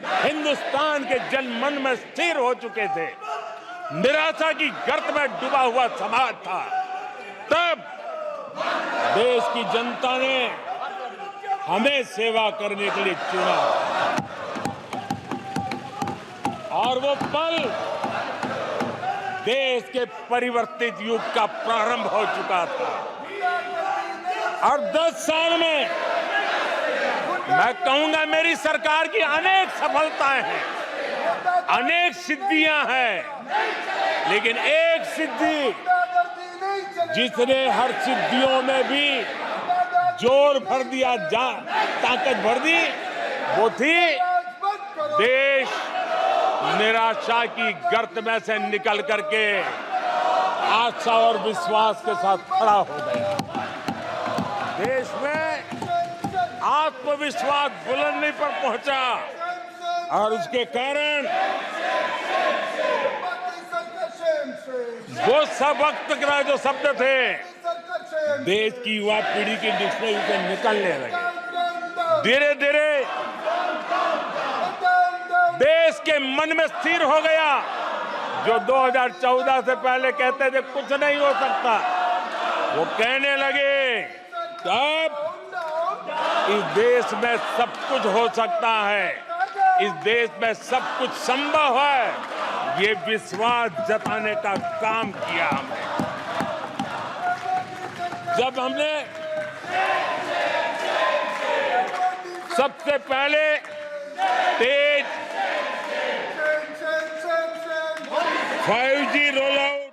हिंदुस्तान के जनमन में स्थिर हो चुके थे। निराशा की गर्त में डूबा हुआ समाज था। तब देश की जनता ने हमें सेवा करने के लिए चुना, और वो पल देश के परिवर्तित युग का प्रारंभ हो चुका था। और 10 साल में मैं कहूंगा मेरी सरकार की अनेक सफलताएं हैं, अनेक सिद्धियां हैं, लेकिन एक सिद्धि जिसने हर सिद्धियों में भी जोर भर दिया, ताकत भर दी, वो थी देश निराशा की गर्त में से निकल करके आशा और विश्वास के साथ खड़ा हो गया। देश में आत्मविश्वास बुलंदी पर पहुंचा, और उसके कारण वो सब वक्त का जो शब्द थे देश की युवा पीढ़ी की डिक्शनरी से निकलने लगे। धीरे धीरे देश के मन में स्थिर हो गया। जो 2014 से पहले कहते थे कुछ नहीं हो सकता, वो कहने लगे तब इस देश में सब कुछ हो सकता है, इस देश में सब कुछ संभव है। ये विश्वास जताने का काम किया हमने। जब हमने सबसे पहले तेज 5G roll out,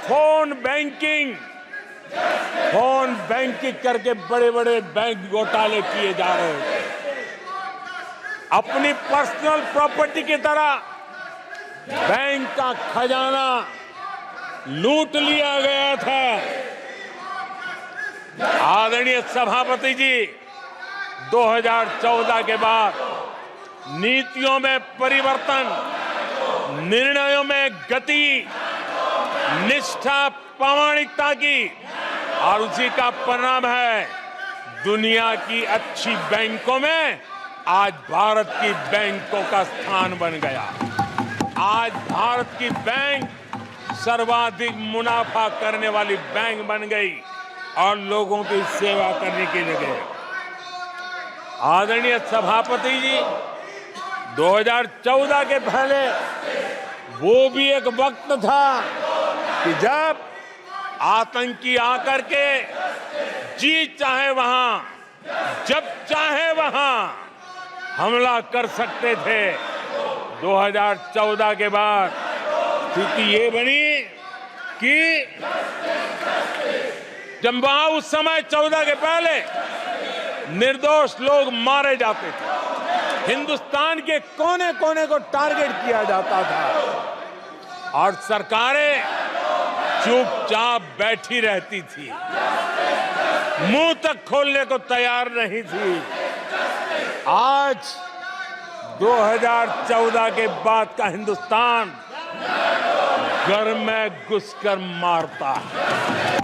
phone banking करके बड़े बड़े बैंक घोटाले किए जा रहे थे। अपनी पर्सनल प्रॉपर्टी की तरह बैंक का खजाना लूट लिया गया था। आदरणीय सभापति जी, 2014 के बाद नीतियों में परिवर्तन, निर्णयों में गति, निष्ठा, प्रामाणिकता की, और उसी का परिणाम है दुनिया की अच्छी बैंकों में आज भारत की बैंकों का स्थान बन गया। आज भारत की बैंक सर्वाधिक मुनाफा करने वाली बैंक बन गई और लोगों की सेवा करने की जगह। आदरणीय सभापति जी, 2014 के पहले वो भी एक वक्त था कि जब आतंकी आकर के जी चाहे वहां, जब चाहे वहां हमला कर सकते थे। 2014 के बाद स्थिति ये बनी कि जब वहां उस समय 14 के पहले निर्दोष लोग मारे जाते थे, हिंदुस्तान के कोने कोने को टारगेट किया जाता था, और सरकारें चुपचाप बैठी रहती थी, मुंह तक खोलने को तैयार नहीं थी। आज 2014 के बाद का हिंदुस्तान घर में घुसकर मारता है,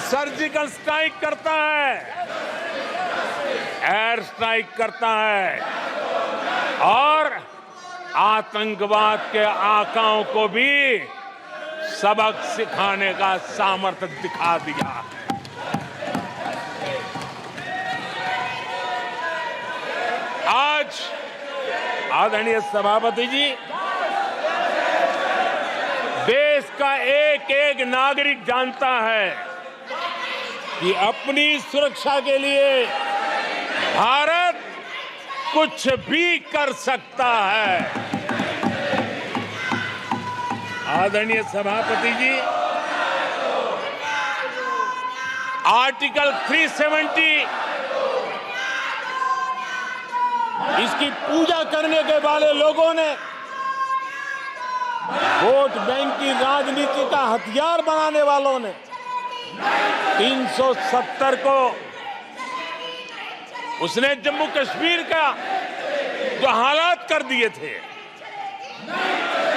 सर्जिकल स्ट्राइक करता है, एयर स्ट्राइक करता है, और आतंकवाद के आकाओं को भी सबक सिखाने का सामर्थ्य दिखा दिया। आदरणीय सभापति जी, देश का एक एक नागरिक जानता है कि अपनी सुरक्षा के लिए भारत कुछ भी कर सकता है। आदरणीय सभापति जी, आर्टिकल 370 इसकी पूजा करने के वाले लोगों ने वोट बैंक की राजनीति का हथियार बनाने वालों ने 370 को उसने जम्मू कश्मीर का जो हालात कर दिए थे,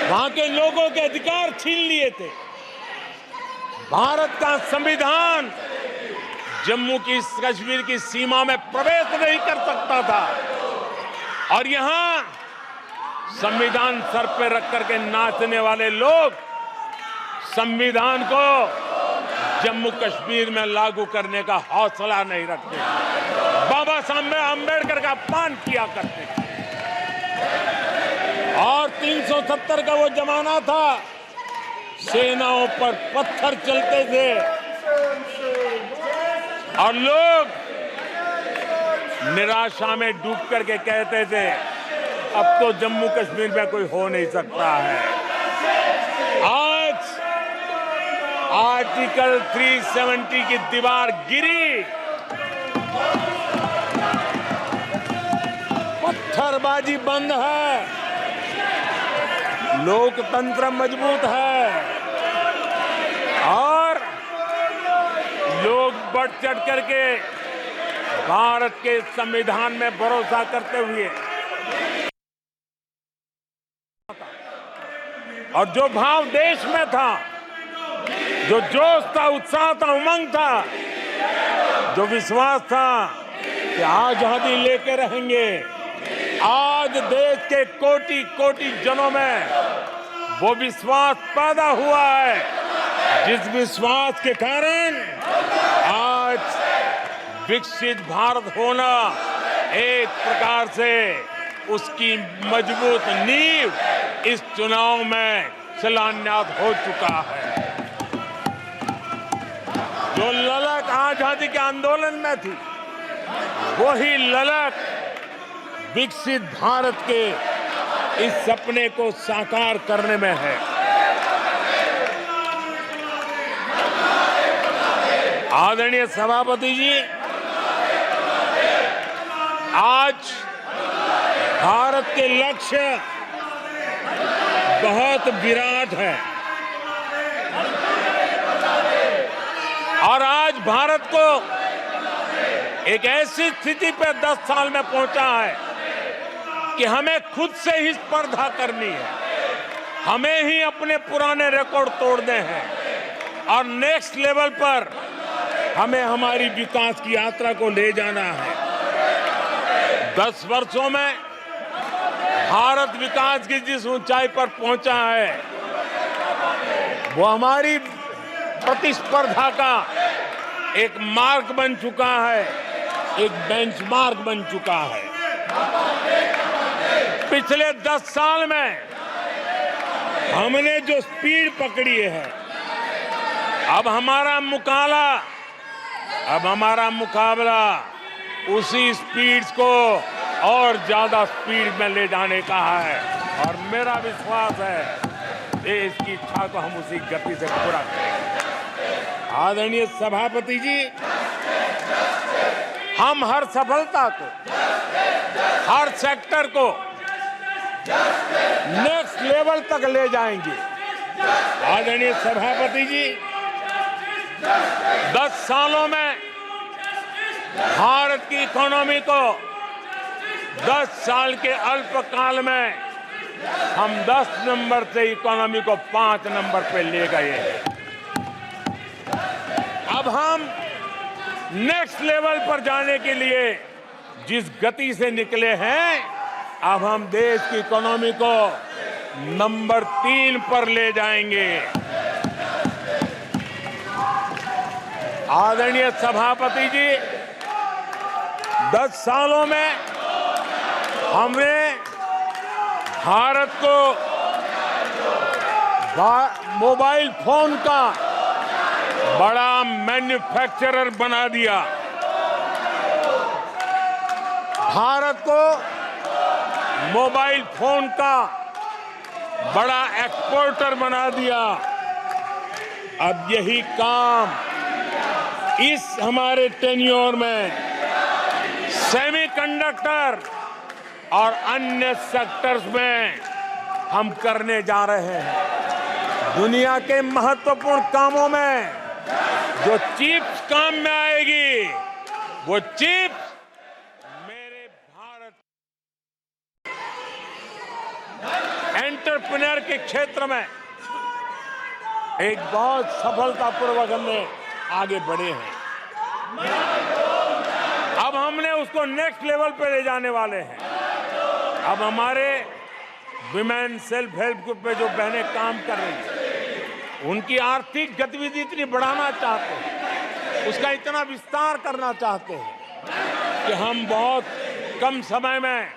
वहां के लोगों के अधिकार छीन लिए थे। भारत का संविधान जम्मू की कश्मीर की सीमा में प्रवेश नहीं कर सकता था और यहां संविधान सर पे रख करके नाचने वाले लोग संविधान को जम्मू कश्मीर में लागू करने का हौसला नहीं रखते, बाबा साहब अम्बेडकर का अपमान किया करते थे। और 370 का वो जमाना था, सेनाओं पर पत्थर चलते थे और लोग निराशा में डूब करके कहते थे अब तो जम्मू कश्मीर में कोई हो नहीं सकता है। आज आर्टिकल 370 की दीवार गिरी, पत्थरबाजी बंद है, लोकतंत्र मजबूत है और लोग बढ़ चढ़ करके भारत के संविधान में भरोसा करते हुए और जो भाव देश में था, जो जोश था, उत्साह था, उमंग था, जो विश्वास था कि आजादी लेके रहेंगे, आज देश के कोटि कोटि जनों में वो विश्वास पैदा हुआ है, जिस विश्वास के कारण आज विकसित भारत होना एक प्रकार से उसकी मजबूत नींव इस चुनाव में शिलान्यास हो चुका है। जो ललक आजादी के आंदोलन में थी, वही ललक विकसित भारत के इस सपने को साकार करने में है। आदरणीय सभापति जी, आज भारत के लक्ष्य बहुत विराट है और आज भारत को एक ऐसी स्थिति पर 10 साल में पहुंचा है कि हमें खुद से ही स्पर्धा करनी है, हमें ही अपने पुराने रिकॉर्ड तोड़ने हैं और नेक्स्ट लेवल पर हमें हमारी विकास की यात्रा को ले जाना है। 10 वर्षों में भारत विकास की जिस ऊंचाई पर पहुंचा है, वो हमारी प्रतिस्पर्धा का एक मार्ग बन चुका है, एक बेंचमार्क बन चुका है। पिछले 10 साल में हमने जो स्पीड पकड़ी है, अब हमारा मुकाबला उसी स्पीड को और ज्यादा स्पीड में ले जाने का है और मेरा विश्वास है देश की इच्छा को हम उसी गति से पूरा करेंगे। आदरणीय सभापति जी, हम हर सफलता को, हर सेक्टर को नेक्स्ट लेवल तक ले जाएंगे। आदरणीय सभापति जी, 10 सालों में भारत की इकोनॉमी को 10 साल के अल्पकाल में हम 10 नंबर से इकोनॉमी को 5 नंबर पे ले गए हैं। अब हम नेक्स्ट लेवल पर जाने के लिए जिस गति से निकले हैं, अब हम देश की इकोनॉमी को नंबर 3 पर ले जाएंगे। आदरणीय सभापति जी, 10 सालों में हमने भारत को मोबाइल फोन का बड़ा मैन्युफैक्चरर बना दिया, भारत को मोबाइल फोन का बड़ा एक्सपोर्टर बना दिया। अब यही काम इस हमारे टेन्योर में सेमीकंडक्टर और अन्य सेक्टर्स में हम करने जा रहे हैं। दुनिया के महत्वपूर्ण कामों में जो चिप्स काम में आएगी, वो चिप्स मेरे भारत एंटरप्रेन्योर के क्षेत्र में एक बहुत सफलतापूर्वक हमने आगे बढ़े हैं। अब हमने उसको नेक्स्ट लेवल पे ले जाने वाले हैं। अब हमारे विमेन सेल्फ हेल्प ग्रुप में जो बहनें काम कर रही हैं, उनकी आर्थिक गतिविधि इतनी बढ़ाना चाहते हैं, उसका इतना विस्तार करना चाहते हैं कि हम बहुत कम समय में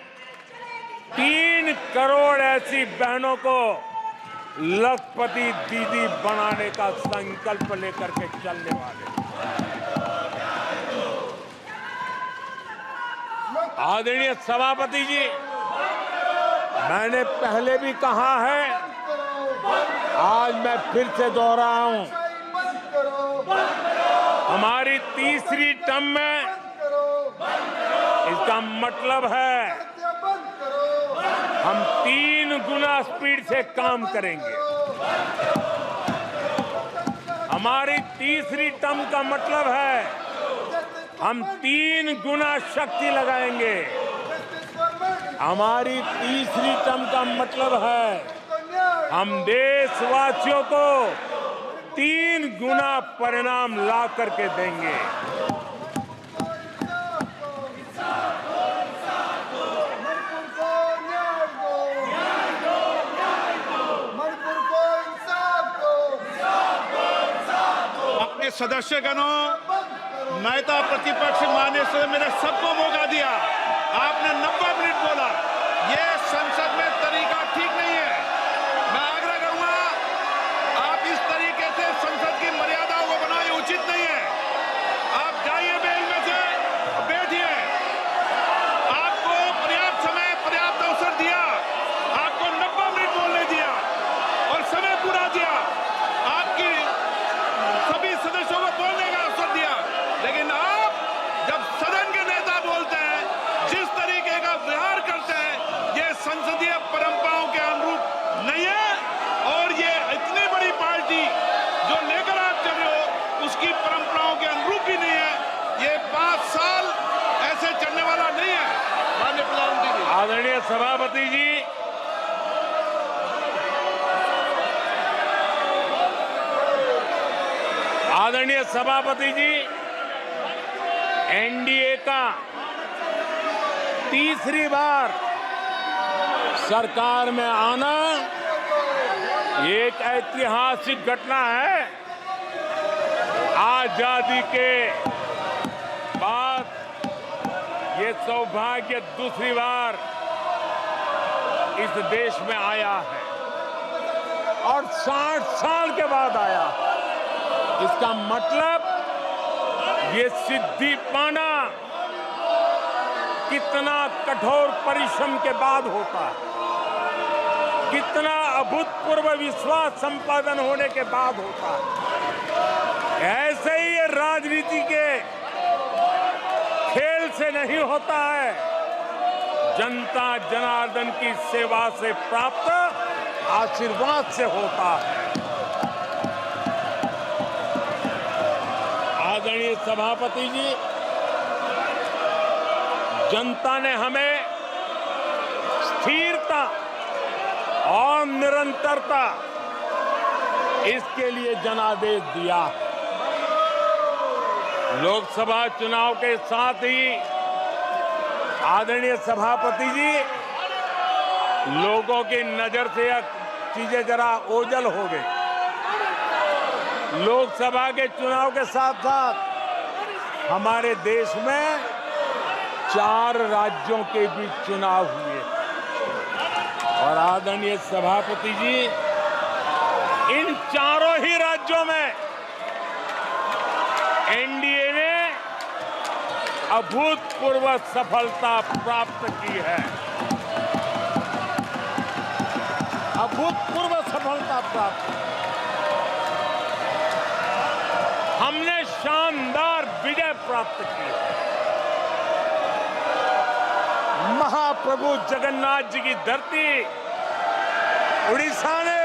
3 करोड़ ऐसी बहनों को लखपति दीदी बनाने का संकल्प लेकर के चलने वाले हैं। आदरणीय सभापति जी, मैंने पहले भी कहा है, आज मैं फिर से दोहराऊं, हमारी तीसरी टर्म में इसका मतलब है हम 3 गुना स्पीड से काम करेंगे। हमारी तीसरी टर्म का मतलब है हम 3 गुना शक्ति लगाएंगे। हमारी तीसरी टर्म का मतलब है हम देशवासियों को 3 गुना परिणाम ला करके देंगे। अपने सदस्यगणों, नेता प्रतिपक्ष मान्य से मैंने सबको मौका दिया। आपने 90 मिनट बोला, ये संसद में तरीका ठीक नहीं है। मैं आग्रह करूंगा, आप इस तरीके से संसद की मर्यादाओं को बनाए, उचित नहीं है। आप जाइए बेल में से, बैठिए। आपको पर्याप्त समय, पर्याप्त अवसर दिया, आपको 90 मिनट बोलने दिया और समय पूरा दिया। आपकी सभी सदस्यों को बोलने का अवसर दिया, लेकिन आप जब सदन के नेता बोलते हैं, जिस तरीके का व्यवहार करते हैं, ये संसदीय परंपराओं के अनुरूप नहीं है। और ये इतनी बड़ी पार्टी जो लेकर आप चल रहे हो, उसकी परंपराओं के अनुरूप भी नहीं है। ये 5 साल ऐसे चलने वाला नहीं है। माननीय प्रधानमंत्री जी, आदरणीय सभापति जी, आदरणीय सभापति जी, एनडीए का तीसरी बार सरकार में आना एक ऐतिहासिक घटना है। आजादी के बाद ये सौभाग्य दूसरी बार इस देश में आया है और 60 साल के बाद आया है। इसका मतलब ये सिद्धि पाना कितना कठोर परिश्रम के बाद होता है, कितना अभूतपूर्व विश्वास संपादन होने के बाद होता है। ऐसे ही ये राजनीति के खेल से नहीं होता है, जनता जनार्दन की सेवा से प्राप्त आशीर्वाद से होता है। आदरणीय सभापति जी, जनता ने हमें स्थिरता और निरंतरता, इसके लिए जनादेश दिया। लोकसभा चुनाव के साथ ही आदरणीय सभापति जी, लोगों की नजर से यह चीजें जरा ओझल हो गई। लोकसभा के चुनाव के साथ साथ हमारे देश में 4 राज्यों के बीच चुनाव हुए। और आदरणीय सभापति जी, इन चारों ही राज्यों में एनडीए ने अभूतपूर्व सफलता प्राप्त की है। अभूतपूर्व सफलता प्राप्त। हमने शानदार विजय प्राप्त की है। महाप्रभु जगन्नाथ जी की धरती उड़ीसा ने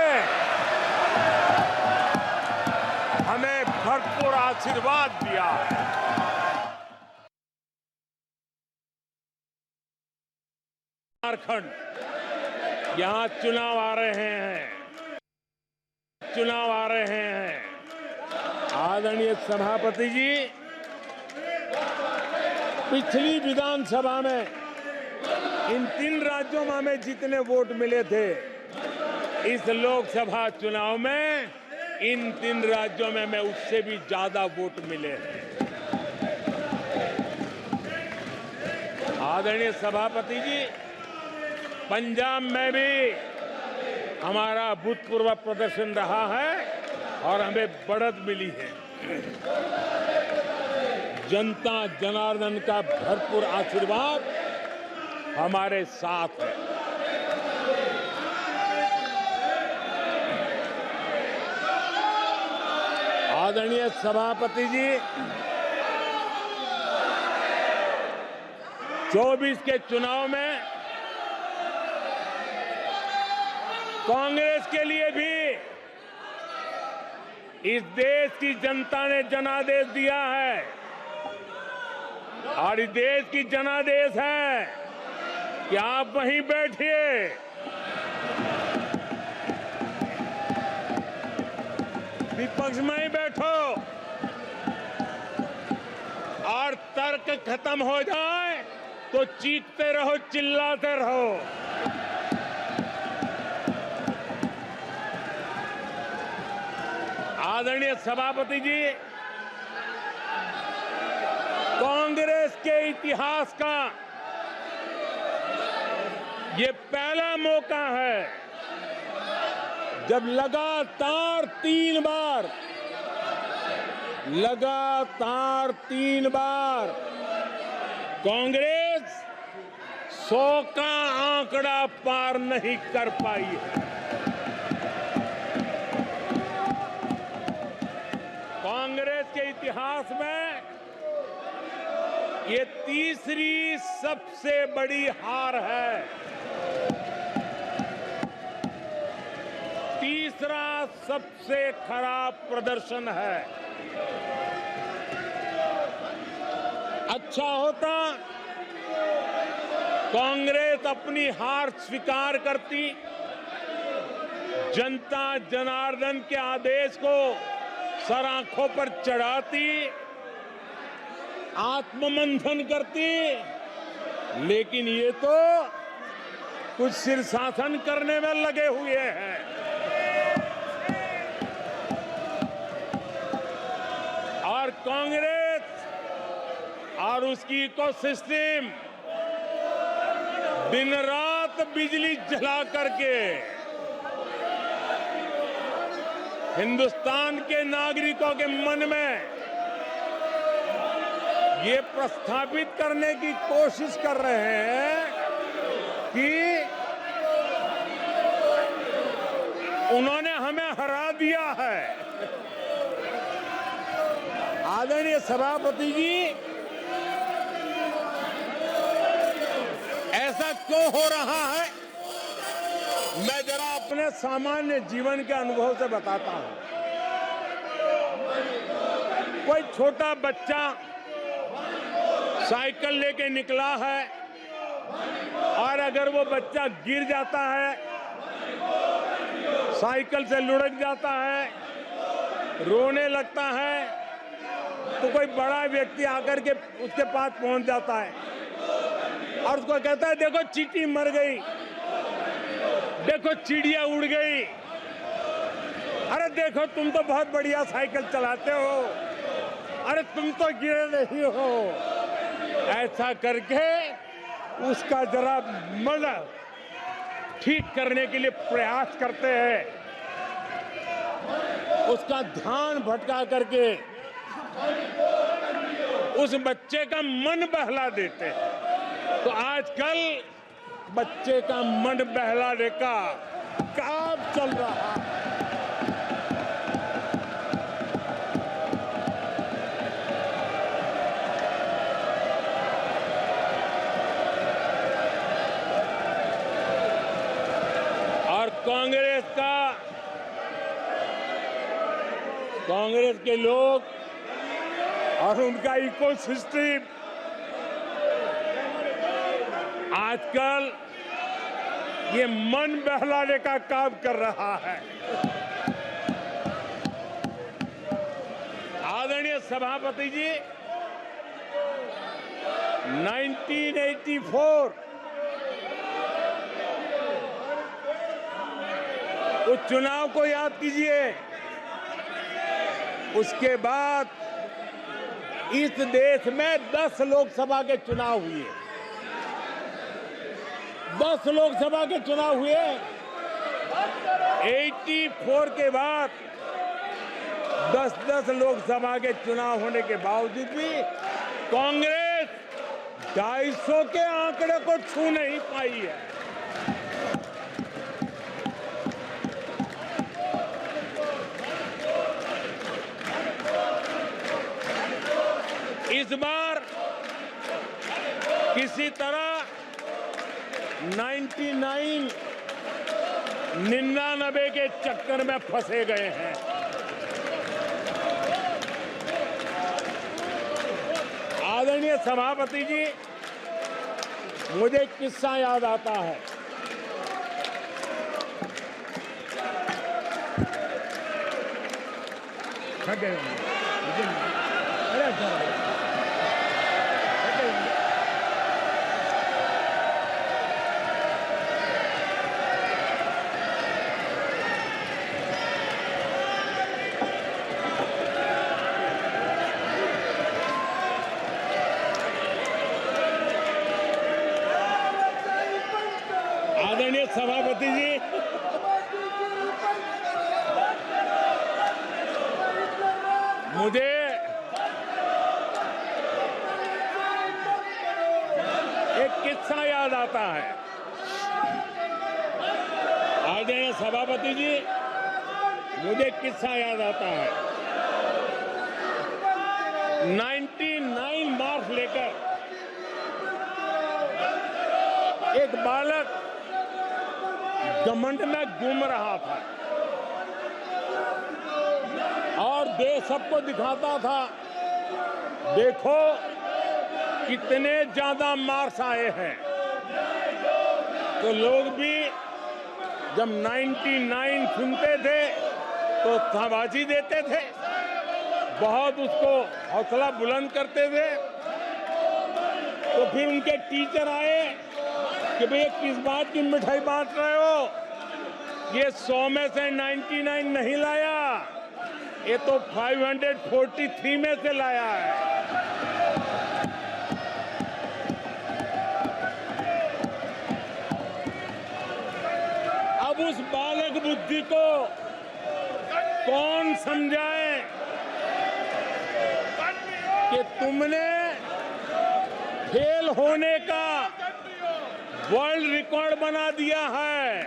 हमें भरपूर आशीर्वाद दिया है। झारखंड, यहां चुनाव आ रहे हैं, चुनाव आ रहे हैं। आदरणीय सभापति जी, पिछली विधानसभा में इन 3 राज्यों में हमें जितने वोट मिले थे, इस लोकसभा चुनाव में इन 3 राज्यों में हमें उससे भी ज्यादा वोट मिले हैं। आदरणीय सभापति जी, पंजाब में भी हमारा अभूतपूर्व प्रदर्शन रहा है और हमें बढ़त मिली है। जनता जनार्दन का भरपूर आशीर्वाद हमारे साथ है। आदरणीय सभापति जी, 24 के चुनाव में कांग्रेस के लिए भी इस देश की जनता ने जनादेश दिया है और इस देश की जनादेश है कि आप वहीं बैठिए, विपक्ष में ही बैठो और तर्क खत्म हो जाए तो चीखते रहो, चिल्लाते रहो। आदरणीय सभापति जी, कांग्रेस के इतिहास का ये पहला मौका है जब लगातार 3 बार कांग्रेस 100 का आंकड़ा पार नहीं कर पाई है। कांग्रेस के इतिहास में ये तीसरी सबसे बड़ी हार है, तीसरा सबसे खराब प्रदर्शन है। अच्छा होता कांग्रेस अपनी हार स्वीकार करती, जनता जनार्दन के आदेश को सर आंखों पर चढ़ाती, आत्ममंथन करती, लेकिन ये तो कुछ शीर्षासन करने में लगे हुए हैं। और कांग्रेस और उसकी इकोसिस्टम दिन रात बिजली जला करके हिंदुस्तान के नागरिकों के मन में ये प्रस्थापित करने की कोशिश कर रहे हैं कि उन्होंने हमें हरा दिया है। आदरणीय सभापति जी, ऐसा क्यों हो रहा है, मैं जरा अपने सामान्य जीवन के अनुभव से बताता हूं। कोई छोटा बच्चा साइकिल लेके निकला है और अगर वो बच्चा गिर जाता है, साइकिल से लुढ़क जाता है, रोने लगता है, तो कोई बड़ा व्यक्ति आकर के उसके पास पहुंच जाता है और उसको कहता है, देखो चींटी मर गई, देखो चिड़िया उड़ गई, अरे देखो तुम तो बहुत बढ़िया साइकिल चलाते हो, अरे तुम तो गिरे नहीं हो। ऐसा करके उसका जरा मन ठीक करने के लिए प्रयास करते हैं, उसका ध्यान भटका करके उस बच्चे का मन बहला देते हैं। तो आजकल बच्चे का मन बहलाने का काम चल रहा है। और कांग्रेस के लोग और उनका इकोसिस्टम आजकल ये मन बहलाने का काम कर रहा है। आदरणीय सभापति जी, 1984 उस चुनाव को याद कीजिए। उसके बाद इस देश में 10 लोकसभा के चुनाव हुए। 10 लोकसभा के चुनाव हुए। 84 के बाद 10 लोकसभा के चुनाव होने के बावजूद भी कांग्रेस 250 के आंकड़े को छू नहीं पाई है। इस बार किसी तरह 99 के चक्कर में फंसे गए हैं। आदरणीय सभापति जी, मुझे एक किस्सा याद आता है। आदरणीय सभापति जी, मुझे एक किस्सा याद आता है। आदरणीय सभापति जी, मुझे एक किस्सा याद आता है। 99 मार्क्स लेकर एक बालक घमंड में घूम रहा था और देश सबको दिखाता था, देखो कितने ज्यादा मार्क्स आए हैं। तो लोग भी जब 99 सुनते थे तो शाबाशी देते थे, बहुत उसको हौसला बुलंद करते थे। तो फिर उनके टीचर आए कि भैया किस बात की मिठाई बांट रहे हो, ये 100 में से 99 नहीं लाया, ये तो 543 में से लाया है। अब उस बालक बुद्धि को कौन समझाए कि तुमने फेल होने का वर्ल्ड रिकॉर्ड बना दिया है।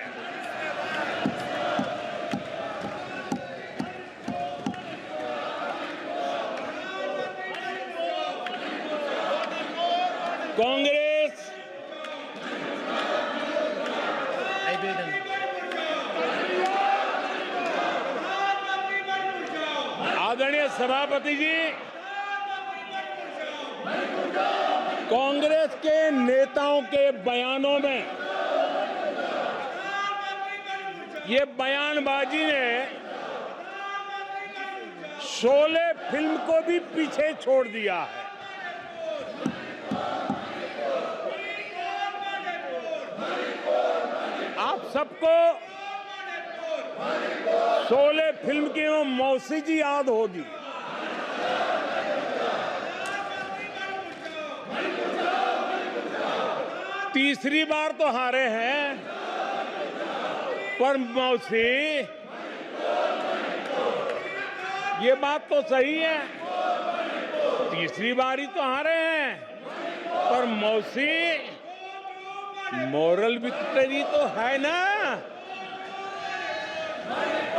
कांग्रेस आदरणीय सभापति जी, कांग्रेस के नेताओं के बयानों में ये बयानबाजी ने शोले फिल्म को भी पीछे छोड़ दिया है। आप सबको शोले फिल्म की वो मौसी जी याद होगी। तीसरी बार तो हारे हैं, पर मौसी, ये बात तो सही है, तीसरी बारी तो हारे हैं, पर मौसी मोरल विक्ट्री तो है ना।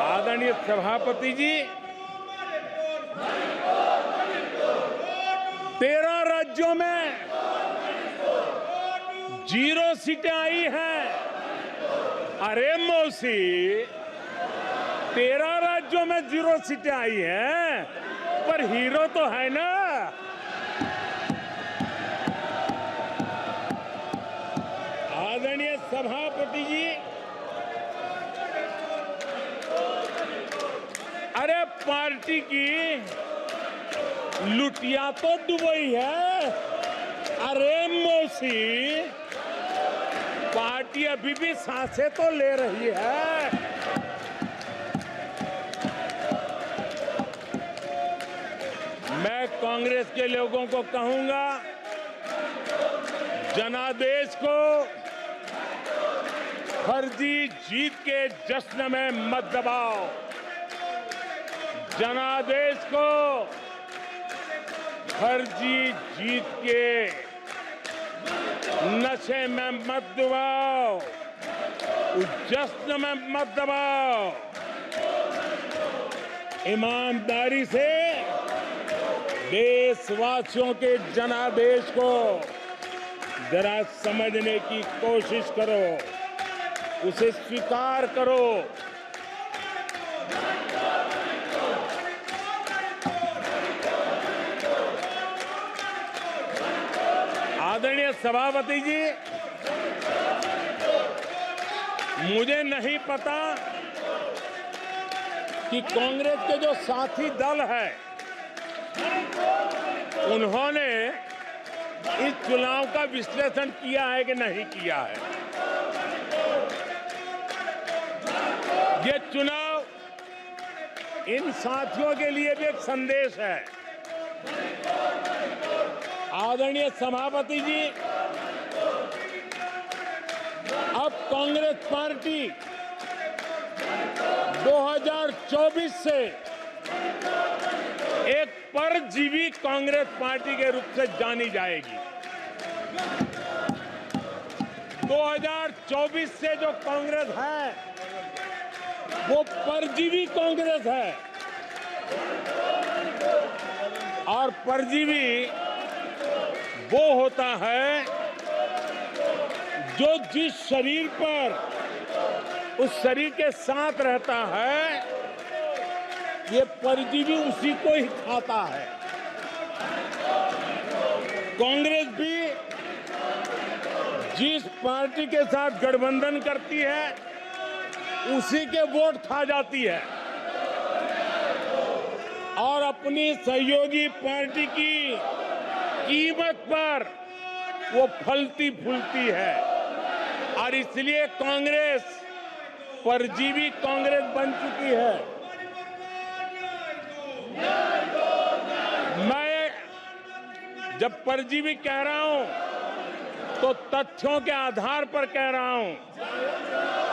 आदरणीय सभापति जी, 13 राज्यों में 0 सीटें आई हैं। अरे मौसी, 13 राज्यों में 0 सीटें आई हैं, पर हीरो तो है ना। आदरणीय सभापति जी, अरे पार्टी की लुटिया तो डुबई है। अरे मौसी, पार्टी अभी भी सांसें तो ले रही है। मैं कांग्रेस के लोगों को कहूंगा, जनादेश को फर्जी जीत के जश्न में मत दबाओ। जनादेश को फर्जी जीत के नशे में मत दबाओ, उस जश्न में मत दबाओ। ईमानदारी से देशवासियों के जनादेश को जरा समझने की कोशिश करो, उसे स्वीकार करो। आदरणीय सभापति जी, मुझे नहीं पता कि कांग्रेस के जो साथी दल है, उन्होंने इस चुनाव का विश्लेषण किया है कि नहीं किया है। ये चुनाव इन साथियों के लिए भी एक संदेश है। आदरणीय सभापति जी, अब कांग्रेस पार्टी 2024 से एक परजीवी कांग्रेस पार्टी के रूप से जानी जाएगी। 2024 से जो कांग्रेस है, वो परजीवी कांग्रेस है। और परजीवी वो होता है जो जिस शरीर पर उस शरीर के साथ रहता है, ये परजीवी उसी को ही खाता है। कांग्रेस भी जिस पार्टी के साथ गठबंधन करती है, उसी के वोट खा जाती है और अपनी सहयोगी पार्टी की कीमत पर वो फलती फूलती है। और इसलिए कांग्रेस परजीवी कांग्रेस बन चुकी है। मैं जब परजीवी कह रहा हूं, तो तथ्यों के आधार पर कह रहा हूं।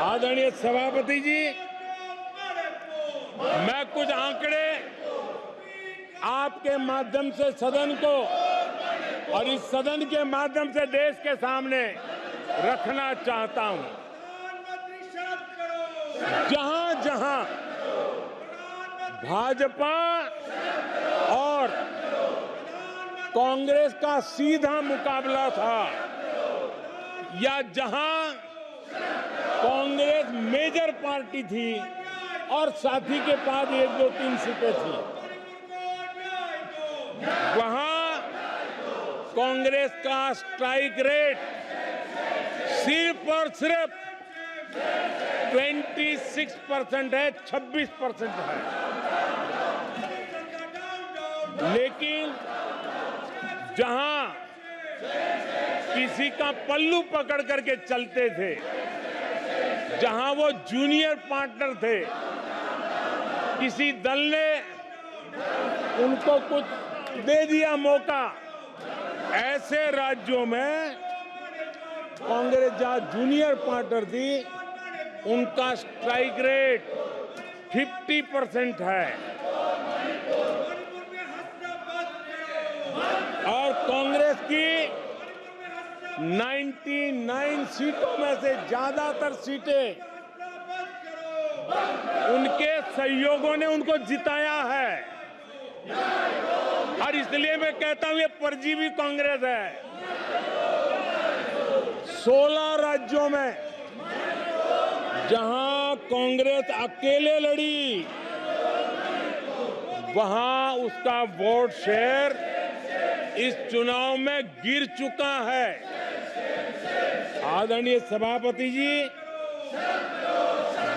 आदरणीय सभापति जी, मैं कुछ आंकड़े आपके माध्यम से सदन को और इस सदन के माध्यम से देश के सामने रखना चाहता हूं। जहां जहां भाजपा और कांग्रेस का सीधा मुकाबला था, या जहां कांग्रेस मेजर पार्टी थी और साथी के पास 1, 2, 3 सीटें थी, वहां कांग्रेस का स्ट्राइक रेट सिर्फ और सिर्फ 26% है, 26% है। लेकिन जहां किसी का पल्लू पकड़ करके चलते थे, जहां वो जूनियर पार्टनर थे, किसी दल ने उनको कुछ दे दिया मौका, ऐसे राज्यों में कांग्रेस जहां जूनियर पार्टनर थी, उनका स्ट्राइक रेट 50% है और कांग्रेस की 99 सीटों में से ज्यादातर सीटें उनके सहयोगियों ने उनको जिताया है और इसलिए मैं कहता हूं ये परजीवी कांग्रेस है। 16 राज्यों में जहां कांग्रेस अकेले लड़ी वहां उसका वोट शेयर इस चुनाव में गिर चुका है। आदरणीय सभापति जी,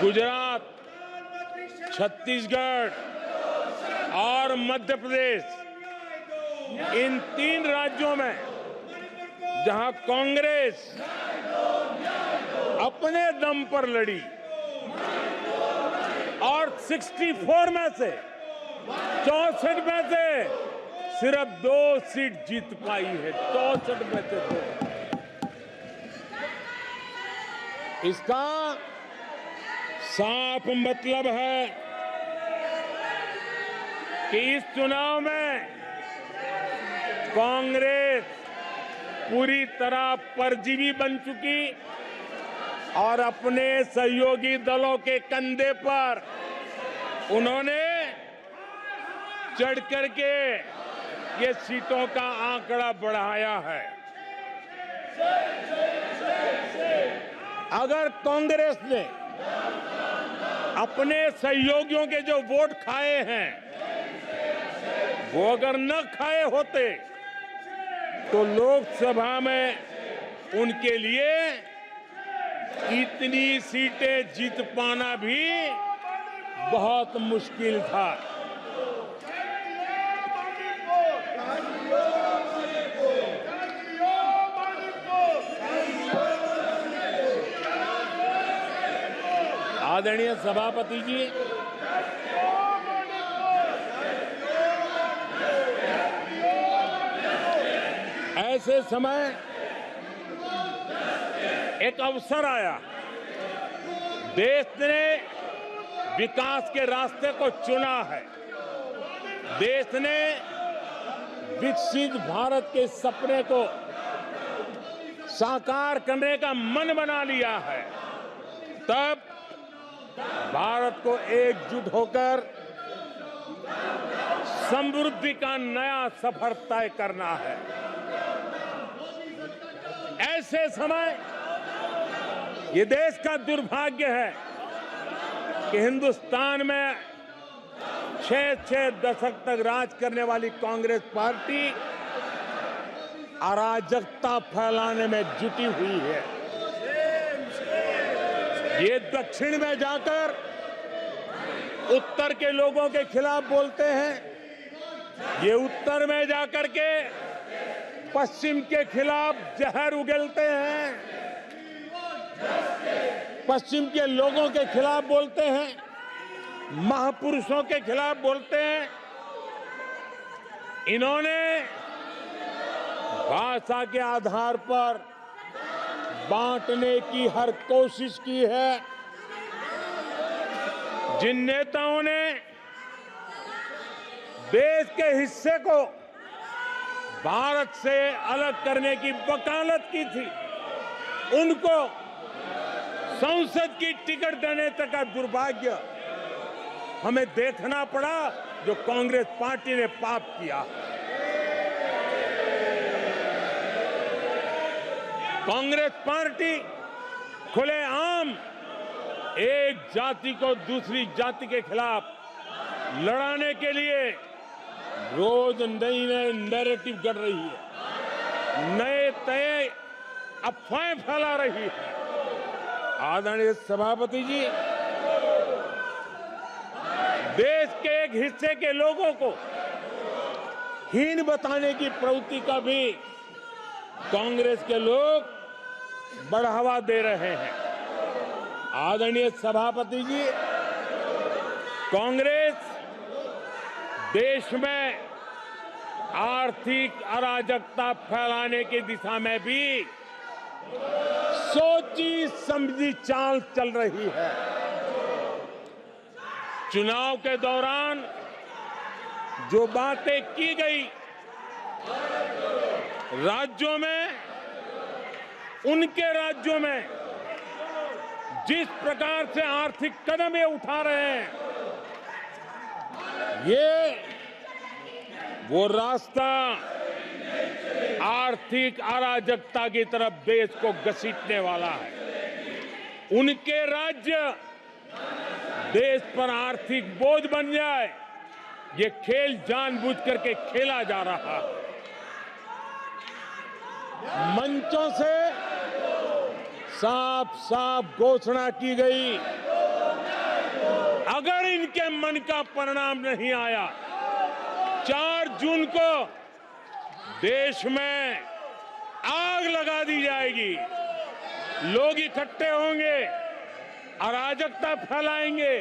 गुजरात, छत्तीसगढ़ और मध्य प्रदेश, इन 3 राज्यों में जहां कांग्रेस अपने दम पर लड़ी और 64 में से 64 में से सिर्फ 2 सीट जीत पाई है, 64 में से 2। इसका साफ मतलब है कि इस चुनाव में कांग्रेस पूरी तरह परजीवी बन चुकी और अपने सहयोगी दलों के कंधे पर उन्होंने चढ़ करके ये सीटों का आंकड़ा बढ़ाया है। अगर कांग्रेस ने अपने सहयोगियों के जो वोट खाए हैं वो अगर न खाए होते तो लोकसभा में उनके लिए इतनी सीटें जीत पाना भी बहुत मुश्किल था। आदरणीय सभापति जी, ऐसे समय एक अवसर आया, देश ने विकास के रास्ते को चुना है, देश ने विकसित भारत के सपने को साकार करने का मन बना लिया है। तब भारत को एकजुट होकर समृद्धि का नया सफर तय करना है। ऐसे समय ये देश का दुर्भाग्य है कि हिंदुस्तान में 6 दशक तक राज करने वाली कांग्रेस पार्टी अराजकता फैलाने में जुटी हुई है। ये दक्षिण में जाकर उत्तर के लोगों के खिलाफ बोलते हैं, ये उत्तर में जाकर के पश्चिम के खिलाफ जहर उगलते हैं, पश्चिम के लोगों के खिलाफ बोलते हैं, महापुरुषों के खिलाफ बोलते हैं। इन्होंने भाषा के आधार पर बांटने की हर कोशिश की है। जिन नेताओं ने देश के हिस्से को भारत से अलग करने की वकालत की थी, उनको संसद की टिकट देने तक का दुर्भाग्य हमें देखना पड़ा, जो कांग्रेस पार्टी ने पाप किया। कांग्रेस पार्टी खुलेआम एक जाति को दूसरी जाति के खिलाफ लड़ाने के लिए रोज नई नई नैरेटिव गढ़ रही है, नए अफवाहें फैला रही है। आदरणीय सभापति जी, देश के एक हिस्से के लोगों को हीन बताने की प्रवृत्ति का भी कांग्रेस के लोग बढ़ावा दे रहे हैं। आदरणीय सभापति जी, कांग्रेस देश में आर्थिक अराजकता फैलाने की दिशा में भी सोच सोची समझी चाल चल रही है। चुनाव के दौरान जो बातें की गई राज्यों में, उनके राज्यों में जिस प्रकार से आर्थिक कदम ये उठा रहे हैं, ये वो रास्ता आर्थिक अराजकता की तरफ देश को घसीटने वाला है। उनके राज्य देश पर आर्थिक बोझ बन जाए, ये खेल जानबूझ करके खेला जा रहा है। मंचों से साफ साफ घोषणा की गई, अगर इनके मन का परिणाम नहीं आया, 4 जून को देश में आग लगा दी जाएगी। लोग इकट्ठे होंगे, अराजकता फैलाएंगे।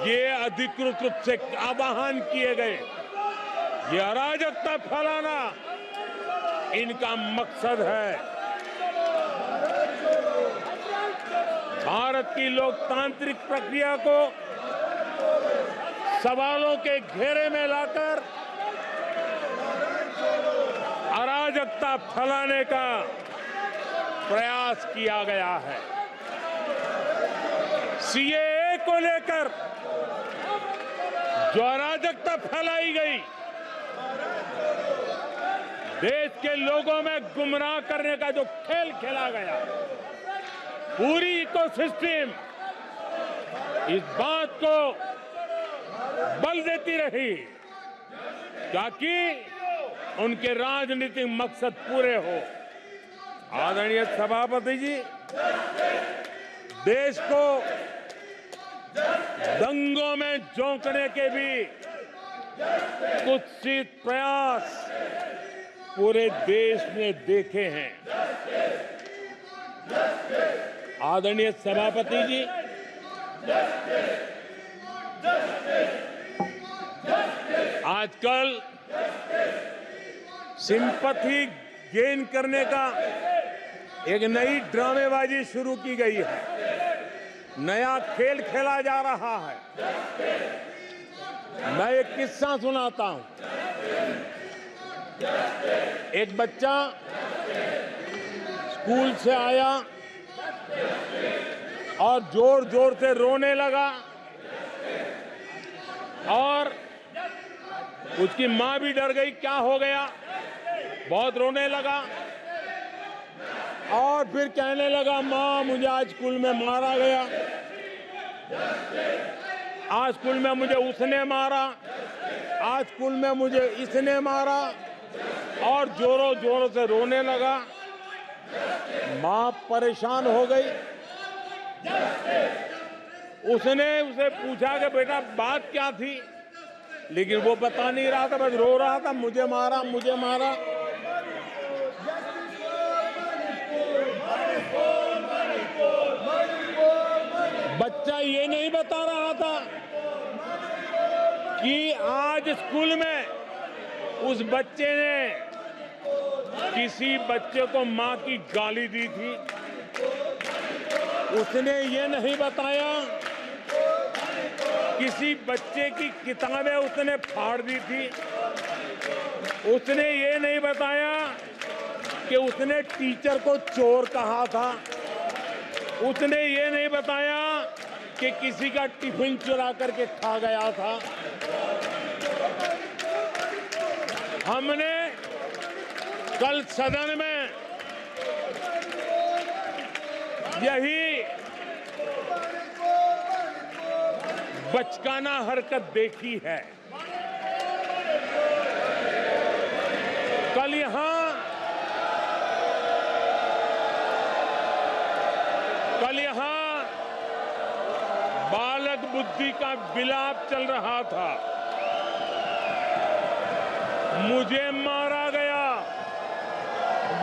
ये अधिकृत रूप से आह्वान किए गए, ये अराजकता फैलाना इनका मकसद है। भारत की लोकतांत्रिक प्रक्रिया को सवालों के घेरे में लाकर अराजकता फैलाने का प्रयास किया गया है। सीएए को लेकर जो अराजकता फैलाई गई, देश के लोगों में गुमराह करने का जो खेल खेला गया, पूरी इकोसिस्टम इस बात को बल देती रही ताकि उनके राजनीतिक मकसद पूरे हो। आदरणीय सभापति जी, देश को दंगों में झोंकने के भी कुत्सित प्रयास पूरे देश ने देखे हैं। आदरणीय सभापति जी, आजकल सिंपैथी गेन करने का एक नई ड्रामेबाजी शुरू की गई है, नया खेल खेला जा रहा है। मैं एक किस्सा सुनाता हूं। एक बच्चा स्कूल से आया और जोर जोर से रोने लगा और उसकी मां भी डर गई, क्या हो गया, बहुत रोने लगा और फिर कहने लगा, मां मुझे आज स्कूल में मारा गया, आज स्कूल में मुझे उसने मारा, आज स्कूल में मुझे इसने मारा, और जोरों जोरों से रोने लगा। मां परेशान हो गई। उसने उसे पूछा कि बेटा बात क्या थी, लेकिन वो बता नहीं रहा था, बस रो रहा था, मुझे मारा मुझे मारा। बच्चा ये नहीं बता रहा था कि आज स्कूल में उस बच्चे ने किसी बच्चे को मां की गाली दी थी। उसने ये नहीं बताया किसी बच्चे की किताबें उसने फाड़ दी थी। उसने ये नहीं बताया कि उसने टीचर को चोर कहा था। उसने ये नहीं बताया कि किसी का टिफिन चुरा करके खा गया था। हमने कल सदन में यही बचकाना हरकत देखी है। कल यहां बालक बुद्धि का विलाप चल रहा था। मुझे मारा गया,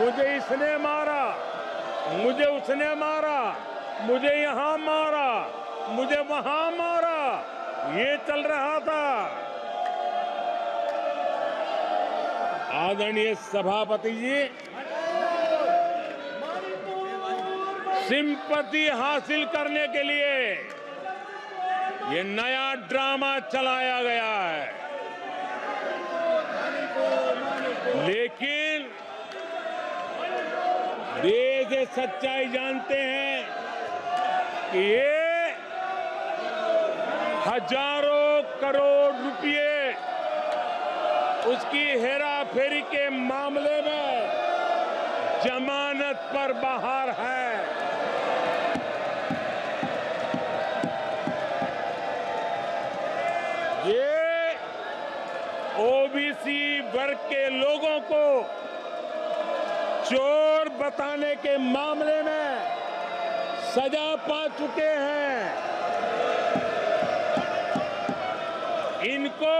मुझे इसने मारा, मुझे उसने मारा, मुझे यहां मारा, मुझे वहां मारा, ये चल रहा था। आदरणीय सभापति जी, सिंपैथी हासिल करने के लिए ये नया ड्रामा चलाया गया है। लेकिन देश ये सच्चाई जानते हैं कि ये हजारों करोड़ रुपए उसकी हेराफेरी के मामले में जमानत पर बाहर है। ये ओबीसी वर्ग के लोगों को चोर बताने के मामले में सजा पा चुके हैं। इनको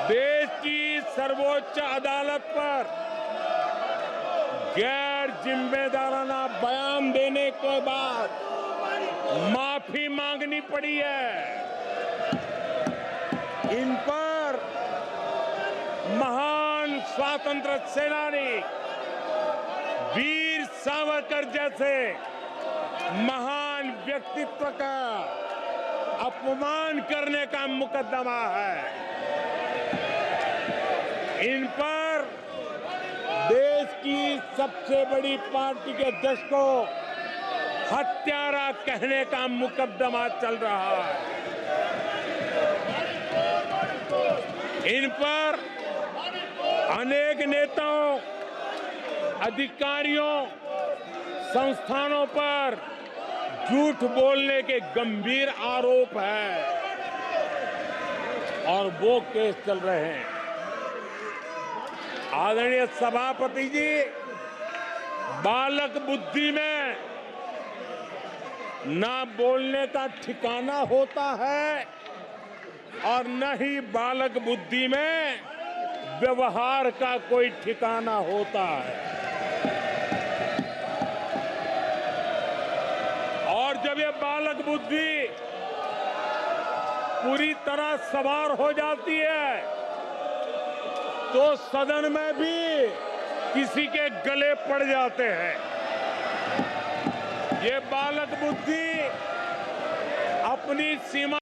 देश की सर्वोच्च अदालत पर गैर जिम्मेदाराना बयान देने के बाद माफी मांगनी पड़ी है। इन पर महान स्वातंत्र सेनानी वीर सावरकर जैसे महान व्यक्तित्व का अपमान करने का मुकदमा है। इन पर देश की सबसे बड़ी पार्टी के अध्यक्ष को हत्यारा कहने का मुकदमा चल रहा है। इन पर अनेक नेताओं, अधिकारियों, संस्थानों पर झूठ बोलने के गंभीर आरोप है और वो केस चल रहे हैं। आदरणीय सभापति जी, बालक बुद्धि में ना बोलने का ठिकाना होता है और न ही बालक बुद्धि में व्यवहार का कोई ठिकाना होता है। और जब ये बालक बुद्धि पूरी तरह सवार हो जाती है तो सदन में भी किसी के गले पड़ जाते हैं। ये बालक बुद्धि अपनी सीमा